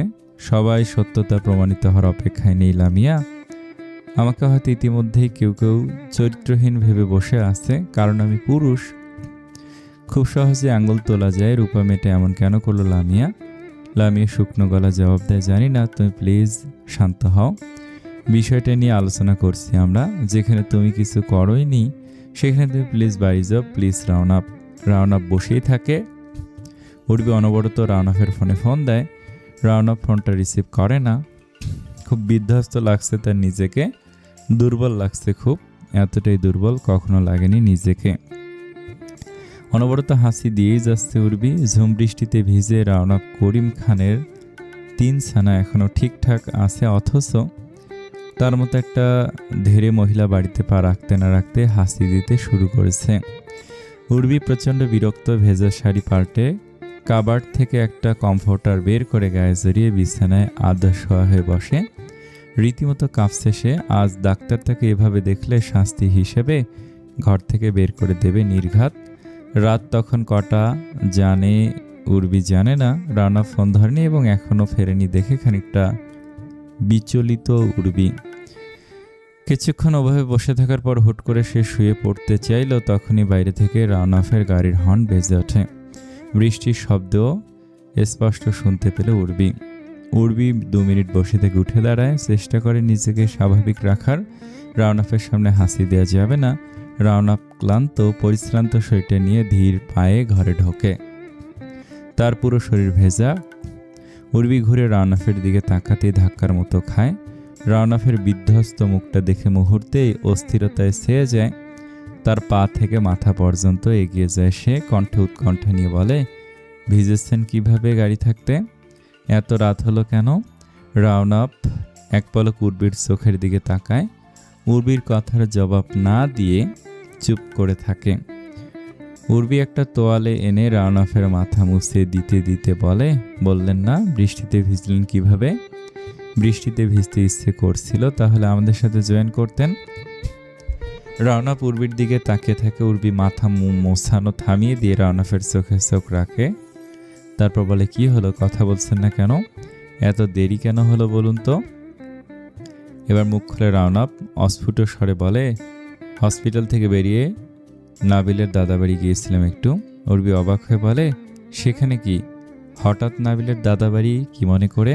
[SPEAKER 1] সবাই সত্যতা প্রমাণিত হওয়ার অপেক্ষায় নেই লামিয়া। আমাকে হয়তো ইতিমধ্যেই কেউ কেউ চরিত্রহীন ভেবে বসে আছে, কারণ আমি পুরুষ। খুব সহজে আঙুল তোলা যায়, রূপা মেটে এমন কেন করলো লামিয়া? লামিয়া শুকনো গলা জবাব দেয়, জানি না, তুমি প্লিজ শান্ত হও। বিষয়টা নিয়ে আলোচনা করছি আমরা, যেখানে তুমি কিছু করোইনি সেখানে তুমি প্লিজ বাড়ি যাও, please round up. Round up বসেই থাকে। উর্বি অনবরত রাউন্ড আপের ফোনে ফোন দেয়। রাউন্ড আপ ফোনটা রিসিভ করে না। খুব বিধ্বস্ত লাগছে তার নিজেকে, দুর্বল লাগছে খুব। এতটাই দুর্বল কখনো লাগেনি নিজেকে। অনবরত হাসি দিয়েই যাচ্ছে উর্বি। ঝুম বৃষ্টিতে ভিজে রাউন্ড আপ করিম খানের 3 ছানা এখনো ঠিকঠাক আছে, অথচ তার মতো একটা ধীরে মহিলা বাড়িতে পা রাখতে না রাখতে হাসি দিতে শুরু করেছে। উর্বি প্রচণ্ড বিরক্ত। ভেজা শাড়ি পাল্টে কাবার্ড থেকে একটা কমফোর্টার বের করে গায়ে জড়িয়ে বিছানায় আধা শোয়া হয়ে বসে। রীতিমতো কাঁপছে সে। আজ ডাক্তার তাকে এভাবে দেখলে শাস্তি হিসেবে ঘর থেকে বের করে দেবে নির্ঘাত। রাত তখন কটা জানে উর্বি জানে না। রানা ফোন ধরেনি এবং এখনও ফেরেনি দেখে খানিকটা বিচলিত উর্বি। কিছুক্ষণ ওভাবে বসে থাকার পর হুট করে সে শুয়ে পড়তে চাইল, তখনই বাইরে থেকে রানাফের গাড়ির হর্ন বেজে ওঠে। বৃষ্টির শব্দও স্পষ্ট শুনতে পেল উর্বি। উর্বি 2 মিনিট বসে থেকে উঠে দাঁড়ায়, চেষ্টা করে নিজেকে স্বাভাবিক রাখার। রানাফের সামনে হাসি দেওয়া যাবে না। রানাফ ক্লান্ত পরিশ্রান্ত শরীরটা নিয়ে ধীর পায়ে ঘরে ঢোকে। তার পুরো শরীর ভেজা। উর্বি ঘুরে রানাফের দিকে তাকাতেই ধাক্কার মতো খায়। রানাফের বিধ্বস্ত মুখটা দেখে মুহূর্তেই অস্থিরতায় ছেয়ে যায়। তার পা থেকে মাথা পর্যন্ত এগিয়ে যায় সে। কণ্ঠে উৎকণ্ঠা নিয়ে বলে, ভিজেছেন কিভাবে গাড়ি থাকতে? এত রাত হলো কেন? রানাফ এক পলক উর্বির চোখের দিকে তাকায়। উর্বির কথার জবাব না দিয়ে চুপ করে থাকে। উর্বি একটা তোয়ালে এনে রানাফের মাথা মুছে দিতে দিতে বললেন না বৃষ্টিতে ভিজলেন কিভাবে? বৃষ্টিতে ভিজতে ইচ্ছে করছিল, তাহলে আমাদের সাথে জয়েন করতেন। রানাফ উর্বির দিকে তাকিয়ে থাকে। উর্বি মাথা মোছানো থামিয়ে দিয়ে রানাফের চোখে চোখ রাখে। তারপর বলে, কি হলো, কথা বলছেন না কেন? এত দেরি কেন হলো বলুন তো? এবার মুখ খুলে রানাফ অস্ফুট স্বরে বলে, হসপিটাল থেকে বেরিয়ে নাবিলের দাদাবাড়ি গিয়েছিলাম একটু। উর্বি অবাক হয়ে বলে, সেখানে কি? হঠাৎ নাবিলের দাদাবাড়ি কি মনে করে?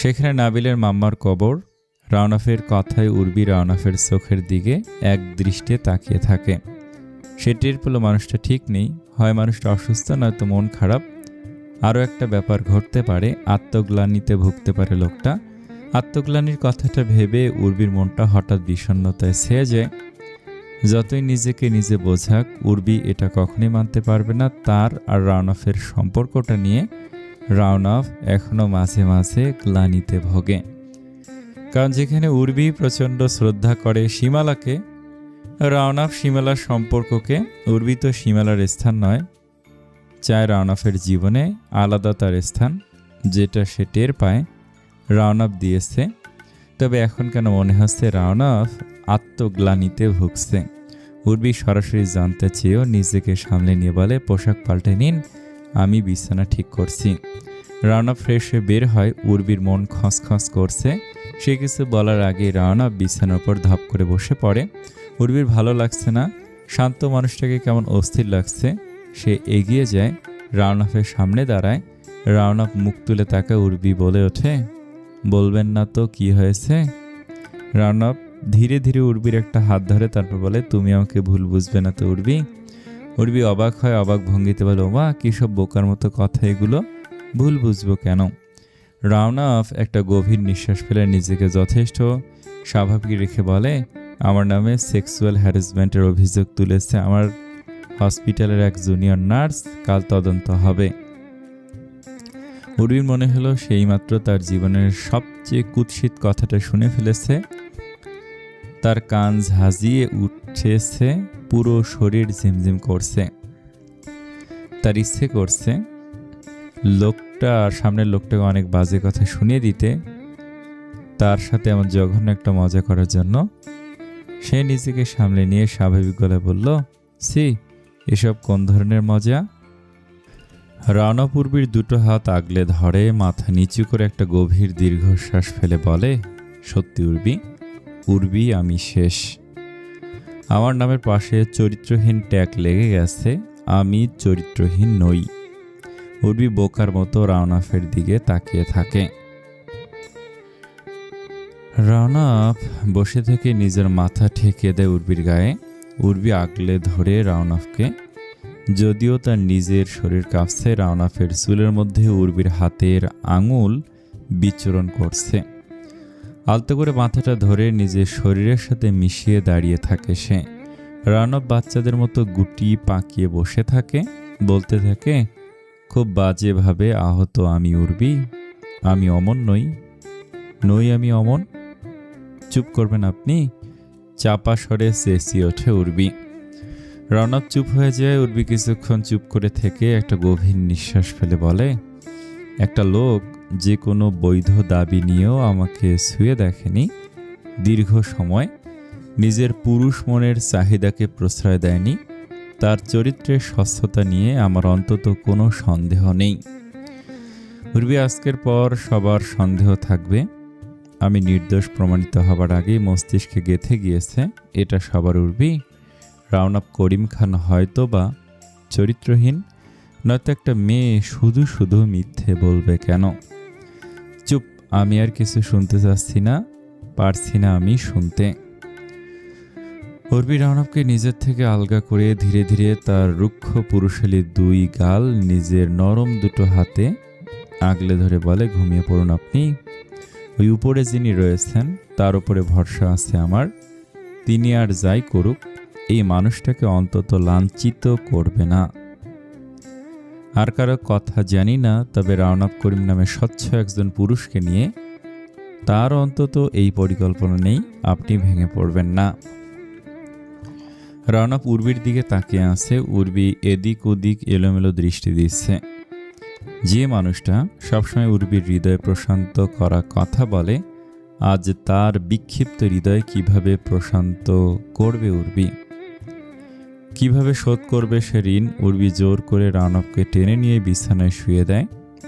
[SPEAKER 1] সেখানে নাবিলের মাম্মার কবর। রানাফের কথায় উর্বি রানাফের চোখের দিকে এক দৃষ্টে তাকিয়ে থাকে। সে টের পেল মানুষটা ঠিক নেই। হয় মানুষটা অসুস্থ, নয়তো মন খারাপ। আরও একটা ব্যাপার ঘটতে পারে, আত্মগ্লানিতে ভুগতে পারে লোকটা। আত্মগ্লানির কথাটা ভেবে উর্বির মনটা হঠাৎ বিষণ্ণতায় ছেয়ে যায়। যতই নিজেকে নিজে বোঝাক, উর্বি এটা কখনোই মানতে পারবে না তার আর রানাফের সম্পর্কটা নিয়ে। রানাফ এখনো মাঝে মাঝে গ্লানিতে ভোগে। কারণ যেখানে উর্বি প্রচণ্ড শ্রদ্ধা করে সীমালাকে, রানাফ সীমালার সম্পর্ককে। উর্বি তো সীমালার স্থান নয়, চায় রানাফের জীবনে আলাদা তার স্থান, যেটা সে টের পায় রানাফ দিয়েছে। তবে এখন কেন মনে হচ্ছে রানাফ আত্মগ্লানিতে ভুগছে? উর্বি সরাসরি জানতে চেয়েও নিজেকে সামলে নিয়ে বলে, পোশাক পাল্টে নিন, আমি বিছানা ঠিক করছি। রানাফ ফ্রেশ হয়ে বের হয়। উর্বির মন খসখস করছে। সে কিছু বলার আগে রানাফ বিছানার উপর ধাপ করে বসে পড়ে। উর্বির ভালো লাগছে না। শান্ত মানুষটাকে কেমন অস্থির লাগছে। সে এগিয়ে যায়, রানাফের সামনে দাঁড়ায়। রানাফ মুখ তুলে তাকায়। উর্বি বলে ওঠে, বলবেন না তো কি হয়েছে? রানাফ ধীরে ধীরে উর্বির একটা হাত ধরে, তারপর বলে, তুমি আমাকে ভুল বুঝবে না তো উর্বি? উর্বি অবাক হয়, অবাক ভঙ্গিতে বলে, ওমা, কী সব বোকার মতো কথা এগুলো, ভুল বুঝবো কেন? রানাফ একটা গভীর নিঃশ্বাস ফেলে নিজেকে যথেষ্ট স্বাভাবিক রেখে বলে, আমার নামে সেক্সুয়াল হ্যারাসমেন্টের অভিযোগ তুলেছে আমার হসপিটালের এক জুনিয়র নার্স, কাল তদন্ত হবে। উর্বির মনে হলো সেইমাত্র তার জীবনের সবচেয়ে কুৎসিত কথাটা শুনে ফেলেছে। তার কান ঝাঁঝিয়ে উঠেছে, পুরো শরীর ঝিমঝিম করছে। তার ইচ্ছে করছে সামনের লোকটাকে অনেক বাজে কথা শুনিয়ে দিতে, তার সাথে এমন জঘন্য একটা মজা করার জন্য। সে নিজেকে সামলে নিয়ে স্বাভাবিক গলায় বলল, সি, এসব কোন ধরনের মজা? রানা পূর্বীর দুটো হাত আগলে ধরে মাথা নিচু করে একটা গভীর দীর্ঘশ্বাস ফেলে বলে, সত্যি উর্বি, উর্বি আমি শেষ। আমার নামের পাশে চরিত্রহীন ট্যাগ লেগে গেছে, আমি চরিত্রহীন নই। উর্বি বোকার মতো রাওনাফের দিকে তাকিয়ে থাকে। রাওনাফ বসে থেকে নিজের মাথা ঠেকিয়ে দেয় উর্বির গায়ে। উর্বি আগলে ধরে রাওনাফকে, যদিও তার নিজের শরীর কাঁপছে। রাওনাফের চুলের মধ্যে উর্বির হাতের আঙুল বিচরণ করছে। আলতো করে মাথাটা ধরে নিজের শরীরের সাথে মিশিয়ে দাঁড়িয়ে থাকে সে। রাওনাফ বাচ্চাদের মতো গুটি পাকিয়ে বসে থাকে, বলতে থাকে, খুব বাজেভাবে আহত আমি উর্বি, আমি অমন নই, নই আমি অমন। চুপ করবেন আপনি? চাপা স্বরে চেঁচিয়ে ওঠে উর্বি। রাওনাফ চুপ হয়ে যায়। উর্বি কিছুক্ষণ চুপ করে থেকে একটা গভীর নিঃশ্বাস ফেলে বলে, একটা লোক যে কোনো বৈধ দাবি নিয়েও আমাকে ছুঁয়ে দেখেনি, দীর্ঘ সময় নিজের পুরুষ মনের চাহিদাকে প্রশ্রয় দেয়নি, তার চরিত্রের স্বচ্ছতা নিয়ে আমার অন্তত কোনো সন্দেহ নেই। উর্বি, আজকের পর সবার সন্দেহ থাকবে। আমি নির্দোষ প্রমাণিত হবার আগেই মস্তিষ্কে গেঁথে গিয়েছে এটা সবার। উর্বি, রাওনাফ করিম খান হয়তো বা চরিত্রহীন, নয়তো একটা মেয়ে শুধু শুধু মিথ্যে বলবে কেন? চুপ, আমি আর কিছু শুনতে চাচ্ছি না, পারছি না আমি শুনতে। উর্বি রাওনাফকে নিজের থেকে আলগা করে ধীরে ধীরে তার রুক্ষ পুরুষালী দুই গাল নিজের নরম দুটো হাতে আগলে ধরে বলে, ঘুমিয়ে পড়ুন আপনি। ওই উপরে যিনি রয়েছেন তার উপরে ভরসা আছে আমার। তিনি আর যাই করুক, এই মানুষটাকে অন্তত লাঞ্ছিত করবে না। আর কারো কথা জানি না, তবে রাওনাফ করিম নামে স্বচ্ছ একজন পুরুষকে নিয়ে তার অন্তত এই পরিকল্পনা নেই, আপনি ভেঙে পড়বেন না। রাওনাফ উর্বির দিকে তাকিয়ে আছে। উর্বি এদিক ওদিক এলোমেলো দৃষ্টি দিচ্ছে। যে মানুষটা সবসময় উর্বির হৃদয় প্রশান্ত করা কথা বলে, আজ তার বিক্ষিপ্ত হৃদয় কিভাবে প্রশান্ত করবে উর্বি? কিভাবে শোধ করবে সে ঋণ? উর্বি জোর করে রাওনাফকে টেনে নিয়ে বিছানায় শুয়ে দেয়।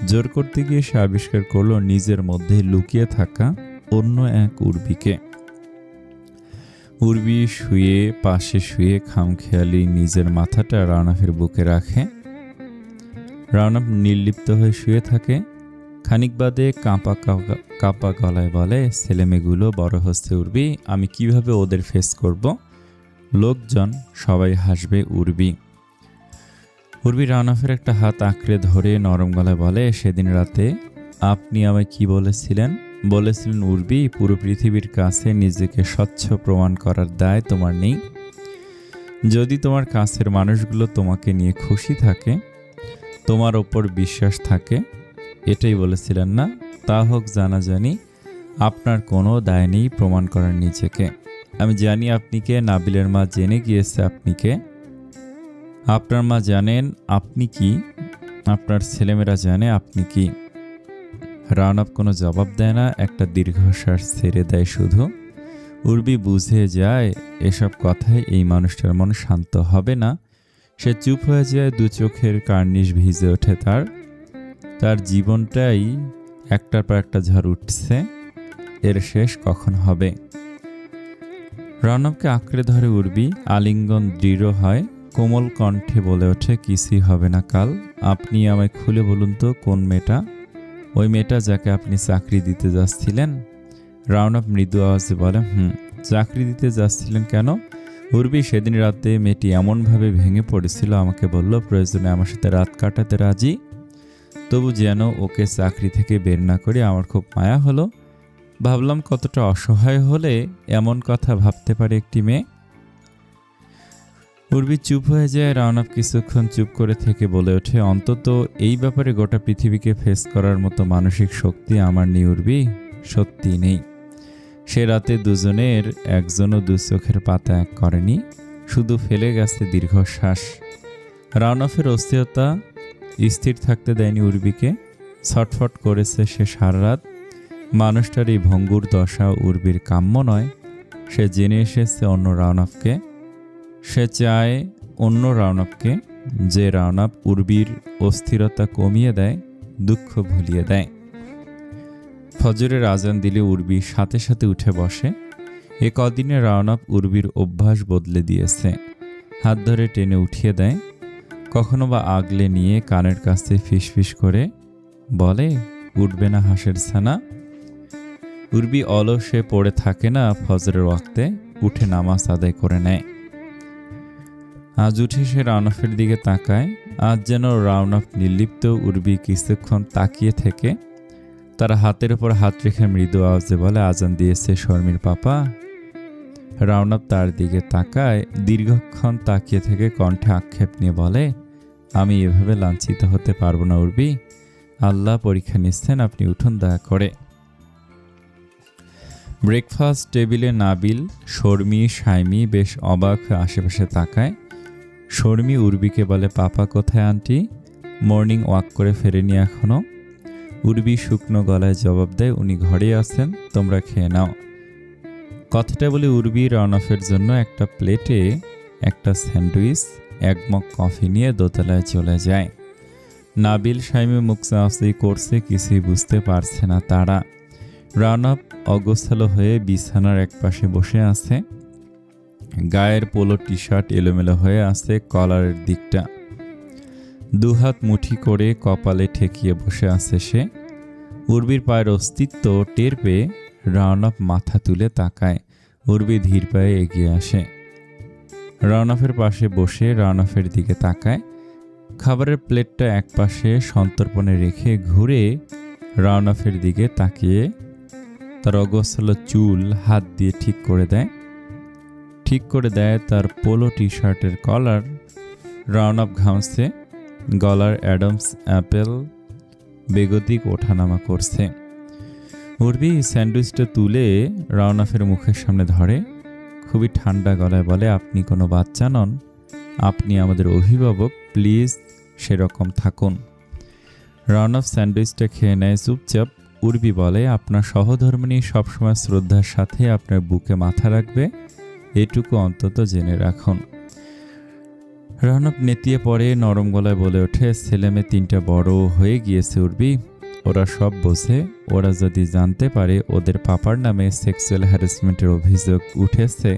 [SPEAKER 1] জোর করতে গিয়ে সে আবিষ্কার করলো নিজের মধ্যে লুকিয়ে থাকা অন্য এক উর্বিকে। উর্বি পাশে শুয়ে খামখেয়ালি নিজের মাথাটা রাওনাফের বুকে রাখে। রাওনাফ নির্লিপ্ত হয়ে শুয়ে থাকে। খানিক বাদে কাঁপা গলায় বলে, ছেলেমেয়েগুলো বড় হচ্ছে উর্বি, আমি কিভাবে ওদের ফেস করব? লোকজন সবাই হাসবে উর্বি। উর্বি রাওনাফের একটা হাত আঁকড়ে ধরে নরম গলায় বলে, সেদিন রাতে আপনি আমায় কি বলেছিলেন? বলেছিলেন উর্বি, পুরো পৃথিবীর কাছে নিজেকে স্বচ্ছ প্রমাণ করার দায় তোমার নেই। যদি তোমার কাছের মানুষগুলো তোমাকে নিয়ে খুশি থাকে, তোমার ওপর বিশ্বাস থাকে, এটাই বলেছিলেন না? তা হোক জানাজানি, আপনার কোনো দায় নেই প্রমাণ করার নিজেকে। আমি জানি আপনি কে, নাবিলের মা জেনে গিয়েছে আপনি কে, আপনার মা জানেন আপনি কি, আপনার ছেলেমেয়েরা জানে আপনি কি। রাওনাফ কোনো জবাব দেয় না, একটা দীর্ঘশ্বাস ছেড়ে দেয় শুধু। উর্বি বুঝে যায় এসব কথায় এই মানুষটার মন শান্ত হবে না। সে চুপ হয়ে যায়, দু চোখের কার্নিশ ভিজে ওঠে তার জীবনটাই একটার পর একটা ঝড় উঠছে, এর শেষ কখন হবে? রাওনাফকে আঁকড়ে ধরে উর্বি, আলিঙ্গন দৃঢ় হয়, কোমল কণ্ঠে বলে ওঠে, কিছুই হবে না কাল। আপনি আমায় খুলে বলুন তো, কোন মেয়েটা? ওই মেয়েটা যাকে আপনি চাকরি দিতে যাচ্ছিলেন? রাওনাফ মৃদু আওয়াজে বলে, চাকরি দিতে যাচ্ছিলেন কেন? উর্বি, সেদিন রাতে মেয়েটি এমনভাবে ভেঙে পড়েছিল, আমাকে বলল প্রয়োজনে আমার সাথে রাত কাটাতে রাজি, তবু যেন ওকে চাকরি থেকে বের না করে। আমার খুব মায়া হলো, ভাবলাম কতটা অসহায় হলে এমন কথা ভাবতে পারে একটি মেয়ে। উর্বি চুপ হয়ে যায়। রাওনাফ কিছুক্ষণ চুপ করে থেকে বলে ওঠে, অন্তত এই ব্যাপারে গোটা পৃথিবীকে ফেস করার মতো মানসিক শক্তি আমার নেই উর্বি, সত্যি নেই। সে রাতে দুজনের একজনও দু চোখের পাতা এক করেনি, শুধু ফেলে গেছে দীর্ঘশ্বাস। রাওনাফের অস্থিরতা স্থির থাকতে দেয়নি উর্বিকে। ছটফট করেছে সে সারা রাত। মানুষটার এই ভঙ্গুর দশা উর্বির কাম্য নয়। সে জেনে এসেছে অন্য রাওনাফকে। সে চায় অন্য রাওনাপকে, যে রাওনাপ উর্বির অস্থিরতা কমিয়ে দেয়, দুঃখ ভুলিয়ে দেয়। ফজরের আজান দিলে উর্বি সাথে সাথে উঠে বসে। এ কদিনে রাওনাপ উর্বির অভ্যাস বদলে দিয়েছে। হাত ধরে টেনে উঠিয়ে দেয়, কখনো বা আগলে নিয়ে কানের কাছে ফিসফিস করে বলে, উঠবে না হাঁসের ছানা। উর্বি অলসে পড়ে থাকে না, ফজরের ওয়াক্তে উঠে নামাজ আদায় করে নেয়। আজ উঠে সে রাওনাফের দিকে তাকায়। আজ যেন রাওনাফ নির্লিপ্ত। উর্বি কিছুক্ষণ তাকিয়ে থেকে তার হাতের উপর হাত রেখে মৃদু আওয়াজে বলে, আজান দিয়েছে শর্মির পাপা। রাওনাফ তার দিকে তাকায়। দীর্ঘক্ষণ তাকিয়ে থেকে কণ্ঠে আক্ষেপ নিয়ে বলে, আমি এভাবে লাঞ্ছিত হতে পারবো না উর্বি। আল্লাহ পরীক্ষা নিচ্ছেন, আপনি উঠুন দয়া করে। ব্রেকফাস্ট টেবিলে নাবিল, শর্মি, সাইমি বেশ অবাক হয়ে আশেপাশে তাকায়। শর্মি উর্বিকে বলে, পাপা কোথায় আন্টি? মর্নিং ওয়াক করে ফেরেনি এখনো। উর্বি শুকনো গলায় জবাব দেয়, উনি ঘরেই আছেন, তোমরা খেয়ে নাও। কথাটা বলে উর্বি রাওনাফের জন্য একটা প্লেটে একটা স্যান্ডউইচ, এক মগ কফি নিয়ে দোতলায় চলে যায়। নাবিল, সাইমি মুখ চাওয়াচাই করছে, কিছুই বুঝতে পারছে না তারা। রাওনাফ অগোছালো হয়ে বিছানার একপাশে বসে আছে। গায়ের পোলো টি শার্ট এলোমেলো হয়ে আছে কলারের দিকটা। দুহাত মুঠি করে কপালে ঠেকিয়ে বসে আছে সে। উর্বির পায়ের অস্তিত্ব টের পেয়ে রাওনাফ মাথা তুলে তাকায়। উর্বি ধীর পায়ে এগিয়ে আসে, রাওনাফের পাশে বসে রাওনাফের দিকে তাকায়। খাবারের প্লেটটা একপাশে সন্তর্পণে রেখে ঘুরে রাওনাফের দিকে তাকিয়ে তার অগোছালো চুল হাত দিয়ে ঠিক করে দেয় তার পোলো টি শার্টের কলার। রাওনাফ ঘামছে, গলার অ্যাডামস অ্যাপেল বেগতিক ওঠানামা করছে। উর্বি স্যান্ডউইচটা তুলে রাওনাফের মুখের সামনে ধরে, খুবই ঠান্ডা গলায় বলে, আপনি কোনো বাচ্চা নন, আপনি আমাদের অভিভাবক, প্লিজ সেরকম থাকুন। রাওনাফ স্যান্ডউইচটা খেয়ে নেয় চুপচাপ। উর্বি বলে, আপনার সহধর্মিণী সবসময় শ্রদ্ধার সাথে আপনার বুকে মাথা রাখবে, এটুকু অন্তত জেনে রাখুন। রাওনাফ নেতিয়ে পড়ে, নরম গলায় বলে ওঠে, ছেলেমেয়ে তিনটা বড় হয়ে গিয়েছে উর্বি, ওরা সব বোঝে। ওরা যদি জানতে পারে ওদের পাপার নামে সেক্সুয়াল হ্যারাসমেন্টের অভিযোগ উঠেছে,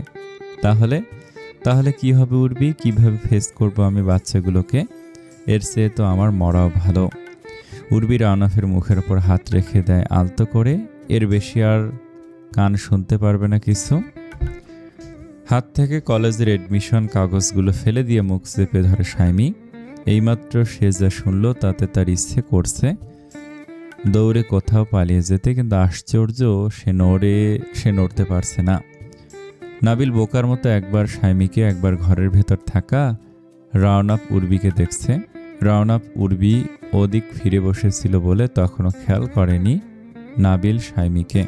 [SPEAKER 1] তাহলে কি হবে উর্বি? কিভাবে ফেস করব আমি বাচ্চাগুলোকে? এর চেয়ে তো আমার মরাও ভালো। উর্বি রাওনাফের মুখের ওপর হাত রেখে দেয় আলতো করে, এর বেশি আর কান শুনতে পারবে না কিছু। হাত থেকে কলেজের এডমিশন কাগজগুলো ফেলে দিয়ে মুখ চেপে ধরে সাইমি। এইমাত্র সে যা শুনল তাতে তার ইচ্ছে করছে দৌড়ে কোথাও পালিয়ে যেতে, কিন্তু আশ্চর্য সে নড়তে পারছে না। নাবিল বোকার মতো একবার সাইমিকে, একবার ঘরের ভেতর থাকা রাওনাফ উর্বিকে দেখছে। রাওনাফ উর্বি ওদিক ফিরে বসেছিল বলে তখনও খেয়াল করেনি নাবিল সাইমিকে।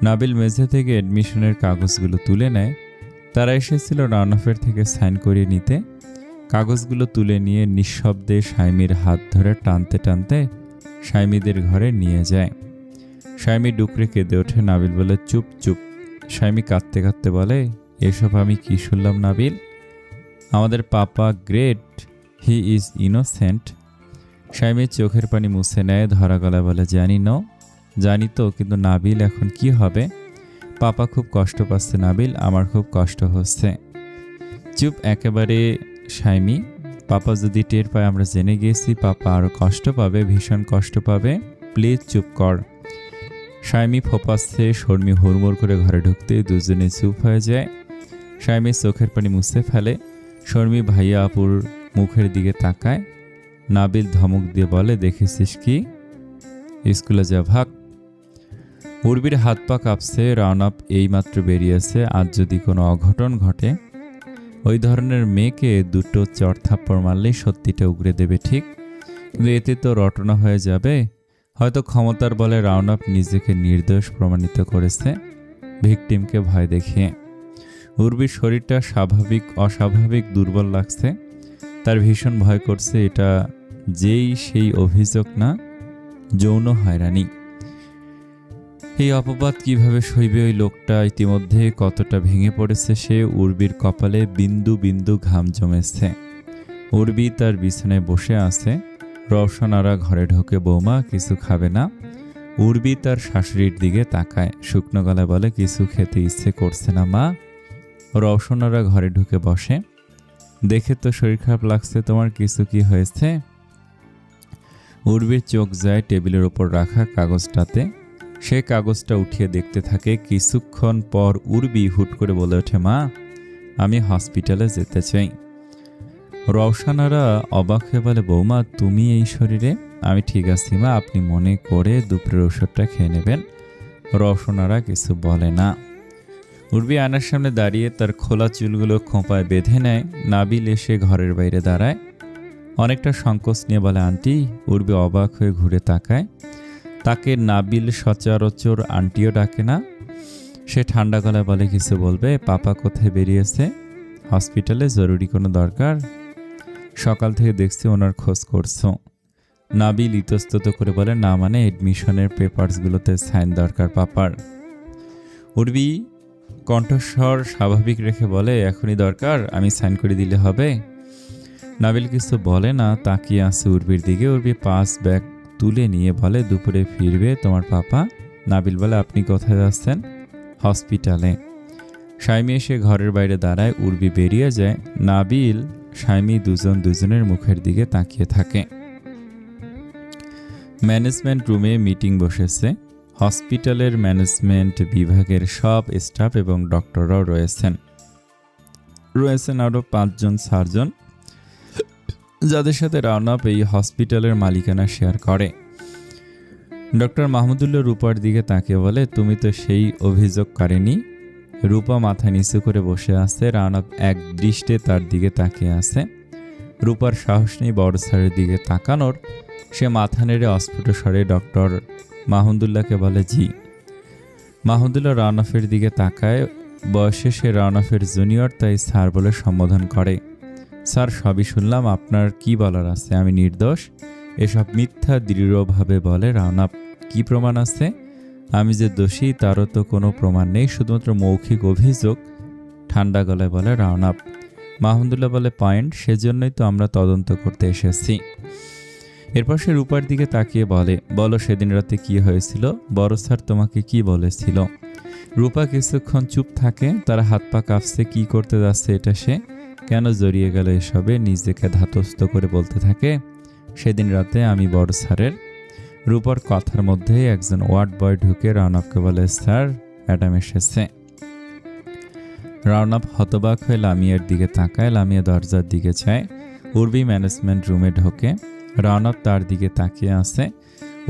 [SPEAKER 1] নাবিল মেঝে থেকে এডমিশনের কাগজগুলো তুলে নেয়। তারা এসেছিল রাওনাফের থেকে সাইন করিয়ে নিতে। কাগজগুলো তুলে নিয়ে নিঃশব্দে সাইমির হাত ধরে টানতে টানতে সাইমিদের ঘরে নিয়ে যায়। সাইমি ডুকরে কেঁদে ওঠে। নাবিল বলে, চুপ চুপ। সাইমি কাঁদতে কাঁদতে বলে, এসব আমি কি শুনলাম নাবিল? আমাদের পাপা গ্রেট, হি ইজ ইনোসেন্ট। সাইমির চোখের পানি মুছে নেয়, ধরা গলায় বলে, জানি তো, কিন্তু নাবিল এখন কি হবে? পাপা খুব কষ্ট পাচ্ছে নাবিল, আমার খুব কষ্ট হচ্ছে। চুপ একেবারে সাইমি, পাপা যদি টের পায় আমরা জেনে গিয়েছি, পাপা আরো কষ্ট পাবে, ভীষণ কষ্ট পাবে, প্লিজ চুপ কর। সাইমি ফোপাচ্ছে। শর্মি হুড়মুড় করে ঘরে ঢুকতে দুজনে চুপ হয়ে যায়। সাইমি চোখের পানি মুছে ফেলে। শর্মি ভাইয়া আপুর মুখের দিকে তাকায়। নাবিল ধমক দিয়ে বলে, দেখেছিস কি, স্কুলে যা ভাগ। উর্বির হাত পা কাঁপছে। রাওনাফ এইমাত্র বেরিয়েছে। আজ যদি কোনো অঘটন ঘটে, ওই ধরনের মেয়েকে দুটো চড় থাপ্পড় মারলেই সত্যিটা উগরে দেবে ঠিক, কিন্তু এতে তো রটনা হয়ে যাবে। হয়তো ক্ষমতার বলে রাওনাফ নিজেকে নির্দোষ প্রমাণিত করেছে ভিকটিমকে ভয় দেখিয়ে। উর্বির শরীরটা অস্বাভাবিক দুর্বল লাগছে। তার ভীষণ ভয় করছে এটা সেই অভিযোগ না, যৌন হয়রানি। এই অপবাদ কিভাবে সইবে ওই লোকটা? ইতিমধ্যে কতটা ভেঙে পড়েছে সে। উর্বির কপালে বিন্দু বিন্দু ঘাম জমেছে। উর্বি তার বিছানায় বসে আছে। রওশন আরা ঘরে ঢোকে, বৌমা কিছু খাবে না? উর্বি তার শাশুড়ির দিকে তাকায়, শুকনো গলায় বলে, কিছু খেতে ইচ্ছে করছে না মা। রওশন আরা ঘরে ঢুকে বসে। দেখে তো শরীর খারাপ লাগছে তোমার, কিছু কি হয়েছে? উর্বির চোখ যায় টেবিলের ওপর রাখা কাগজটাতে। সে কাগজটা উঠিয়ে দেখতে থাকে। কিছুক্ষণ পর উর্বি হুট করে বলে ওঠে, মা আমি হসপিটালে যেতে চাই। রওশনারা অবাক হয়ে বলে, বৌমা তুমি এই শরীরে? আমি ঠিক আছি মা, আপনি মনে করে দুপুরের ওষুধটা খেয়ে নেবেন। রওশনারা কিছু বলে না। উর্বি আয়নার সামনে দাঁড়িয়ে তার খোলা চুলগুলো খোঁপায় বেঁধে নেয়। নাবিল এসে ঘরের বাইরে দাঁড়ায়, অনেকটা সংকোচ নিয়ে বলে, আন্টি। উর্বি অবাক হয়ে ঘুরে তাকায়। তাকে নাবিল সচরাচর আন্টিও ডাকে না। সে ঠান্ডা গলায় বলে, কিছু বলবে? পাপা কোথায় বেরিয়েছে? হসপিটালে, জরুরি কোনো দরকার? সকাল থেকে দেখছি ওনার খোঁজ করছো। নাবিল ইতস্তত করে বলে, না মানে এডমিশনের পেপারসগুলোতে সাইন দরকার পাপার। উর্বি কণ্ঠস্বর স্বাভাবিক রেখে বলে, এখনই দরকার? আমি সাইন করে দিলে হবে? নাবিল কিছু বলে না, তাকিয়ে আছে উর্বির দিকে। উর্বি 5 ব্যাগ তুলে নিয়ে বলে, দুপুরে ফিরবে তোমার পাপা। নাবিল বলে, আপনি কোথায় যাচ্ছেন? হসপিটালে। সাইমি এসে ঘরের বাইরে দাঁড়ায়। উর্বি বেরিয়ে যায়। নাবিল সাইমি দুজনের মুখের দিকে তাকিয়ে থাকে। ম্যানেজমেন্ট রুমে মিটিং বসেছে। হসপিটালের ম্যানেজমেন্ট বিভাগের সব স্টাফ এবং ডক্টররাও রয়েছেন আরও 5 জন সার্জন, যাদের সাথে রাওনাপ এই হসপিটালের মালিকানা শেয়ার করে। ডক্টর মাহমুদুল্লাহ রূপার দিকে তাকিয়ে বলে, তুমি তো সেই অভিযোগ করেনি। রূপা মাথা নিচু করে বসে আছে। রাওনাপ এক দৃষ্টে তার দিকে তাকিয়ে আছে। রূপার সাহস নেই বড় স্যারের দিকে তাকানোর। সে মাথা নেড়ে অস্ফুট স্বরে ডক্টর মাহমুদুল্লাহকে বলে, জি। মাহমুদুল্লাহ রাওনাফের দিকে তাকায়। বয়সে সে রাওনাফের জুনিয়র, তাই স্যার বলে সম্বোধন করে। স্যার সবই শুনলাম, আপনার কি বলার আছে? আমি নির্দোষ। এসব মিথ্যা দৃঢ়ভাবে বলে রাওনাপ। কি প্রমাণ আছে? আমি যে দোষী তারও তো কোনো প্রমাণ নেই, শুধুমাত্র মৌখিক অভিযোগ। ঠান্ডা গলায় বলে রাওনাপ। মাহমুদুল্লাহ বলে, পয়েন্ট, সেজন্যই তো আমরা তদন্ত করতে এসেছি। এরপর সে রূপার দিকে তাকিয়ে বলে, বলো সেদিন রাতে কি হয়েছিল? বড় স্যার তোমাকে কি বলেছিল? রূপা কিছুক্ষণ চুপ থাকে। তার হাত পা কাঁপছে। কি করতে যাচ্ছে এটা সে? কেন জড়িয়ে গেল এসবে? নিজেকে ধাতস্থ করে বলতে থাকে, সেদিন রাতে আমি বড় স্যারের। রূপার কথার মধ্যেই একজন ওয়ার্ড বয় ঢুকে রাওনাপকে বলে, স্যার ম্যাডাম এসেছে। রাওনাপ হতবাক হয়ে লামিয়ার দিকে তাকায়। লামিয়া দরজার দিকে চায়। উর্বি ম্যানেজমেন্ট রুমে ঢোকে। রাওনাপ তার দিকে তাকিয়ে আছে।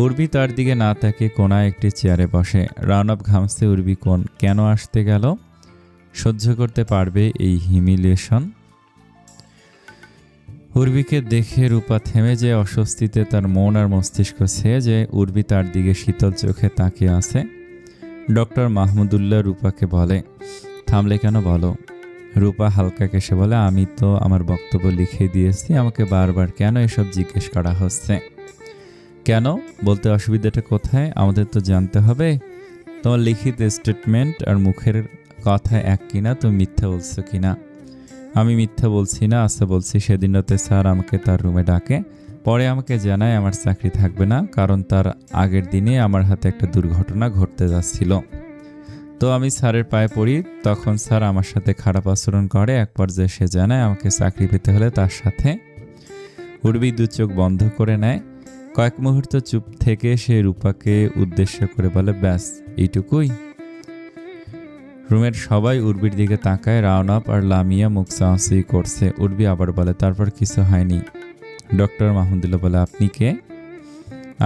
[SPEAKER 1] উর্বি তার দিকে না তাকিয়ে কোনায় একটি চেয়ারে বসে। রাওনাপ ঘামছে। উর্বি কেন আসতে গেল? সহ্য করতে পারবে এই হিউমিলিয়েশন? উর্বিকে দেখে রূপা থেমে যায়। অস্বস্তিতে তার মন আর মস্তিষ্ক ছেয়ে যায়। উর্বি তার দিকে শীতল চোখে তাকিয়ে আছে। ডক্টর মাহমুদুল্লাহ রূপাকে বলে, থামলে কেন বলো? রূপা হালকা কেসে বলে, আমি তো আমার বক্তব্য লিখে দিয়েছি, আমাকে বারবার কেন এসব জিজ্ঞেস করা হচ্ছে? কেন বলতে অসুবিধাটা কোথায়? আমাদের তো জানতে হবে তোমার লিখিত স্টেটমেন্ট আর মুখের কথা এক কিনা, তুমি মিথ্যা বলছো কিনা। আমি মিথ্যা বলছি না, আচ্ছা বলছি। সেদিন রাতে স্যার আমাকে তার রুমে ডাকে, পরে আমাকে জানায় আমার চাকরি থাকবে না, কারণ তার আগের দিনে আমার হাতে একটা দুর্ঘটনা ঘটতে যাচ্ছিল। তো আমি স্যারের পায়ে পড়ি। তখন স্যার আমার সাথে খারাপ আচরণ করে। এক পর্যায়ে সে জানায় আমাকে চাকরি পেতে হলে তার সাথে। উর্বি দু চোখ বন্ধ করে নেয়। কয়েক মুহূর্ত চুপ থেকে সে রূপাকে উদ্দেশ্য করে বলে, ব্যাস এইটুকুই? রুমের সবাই উর্বির দিকে তাকায়। রাওনাপ আর লামিয়া মুখ চাওয়াচি করছে। উর্বি আবার বলে, তারপর কিছু হয়নি? ডক্টর মাহমুদুল্লাহ বলে, আপনি কে?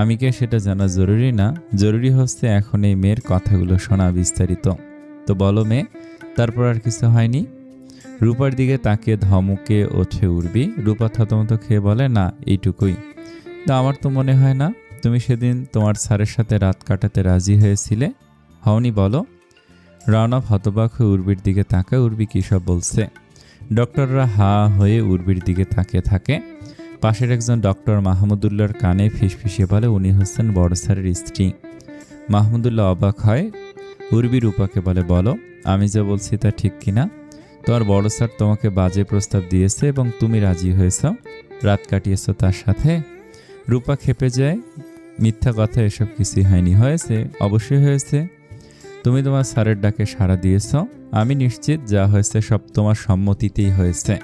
[SPEAKER 1] আমি কে সেটা জানা জরুরি না, জরুরি হচ্ছে এখন এই মেয়ের কথাগুলো শোনা বিস্তারিত। তো বলো মেয়ে, তারপর আর কিছু হয়নি? রূপার দিকে তাকিয়ে ধমকে ওঠে উর্বি। রূপা থতমত খেয়ে বলে, না এইটুকুই। তা আমার তো মনে হয় না। তুমি সেদিন তোমার স্যারের সাথে রাত কাটাতে রাজি হয়েছিলে, হওনি? বলো। রাওনাপ হতবাক হয়ে উর্বির দিকে তাকায়। উর্বি কী সব বলছে? ডক্টররা হা হয়ে উর্বির দিকে তাকিয়ে থাকে। পাশের একজন ডক্টর মাহমুদুল্লাহর কানে ফিসফিসিয়ে বলে, উনি হচ্ছেন বড় স্যারের স্ত্রী। মাহমুদুল্লাহ অবাক হয়। উর্বি রূপাকে বলে, বলো আমি যা বলছি তা ঠিক কিনা? তোমার বড় স্যার তোমাকে বাজে প্রস্তাব দিয়েছে এবং তুমি রাজি হয়েছ, রাত কাটিয়েছ তার সাথে। রূপা ক্ষেপে যায়, মিথ্যা কথা, এসব কিছুই হয়নি। হয়েছে, অবশ্যই হয়েছে। তুমি তোমার স্যারের ডাকে সাড়া দিয়েছ। আমি নিশ্চিত যা হয়েছে সব তোমার সম্মতিতেই হয়েছে।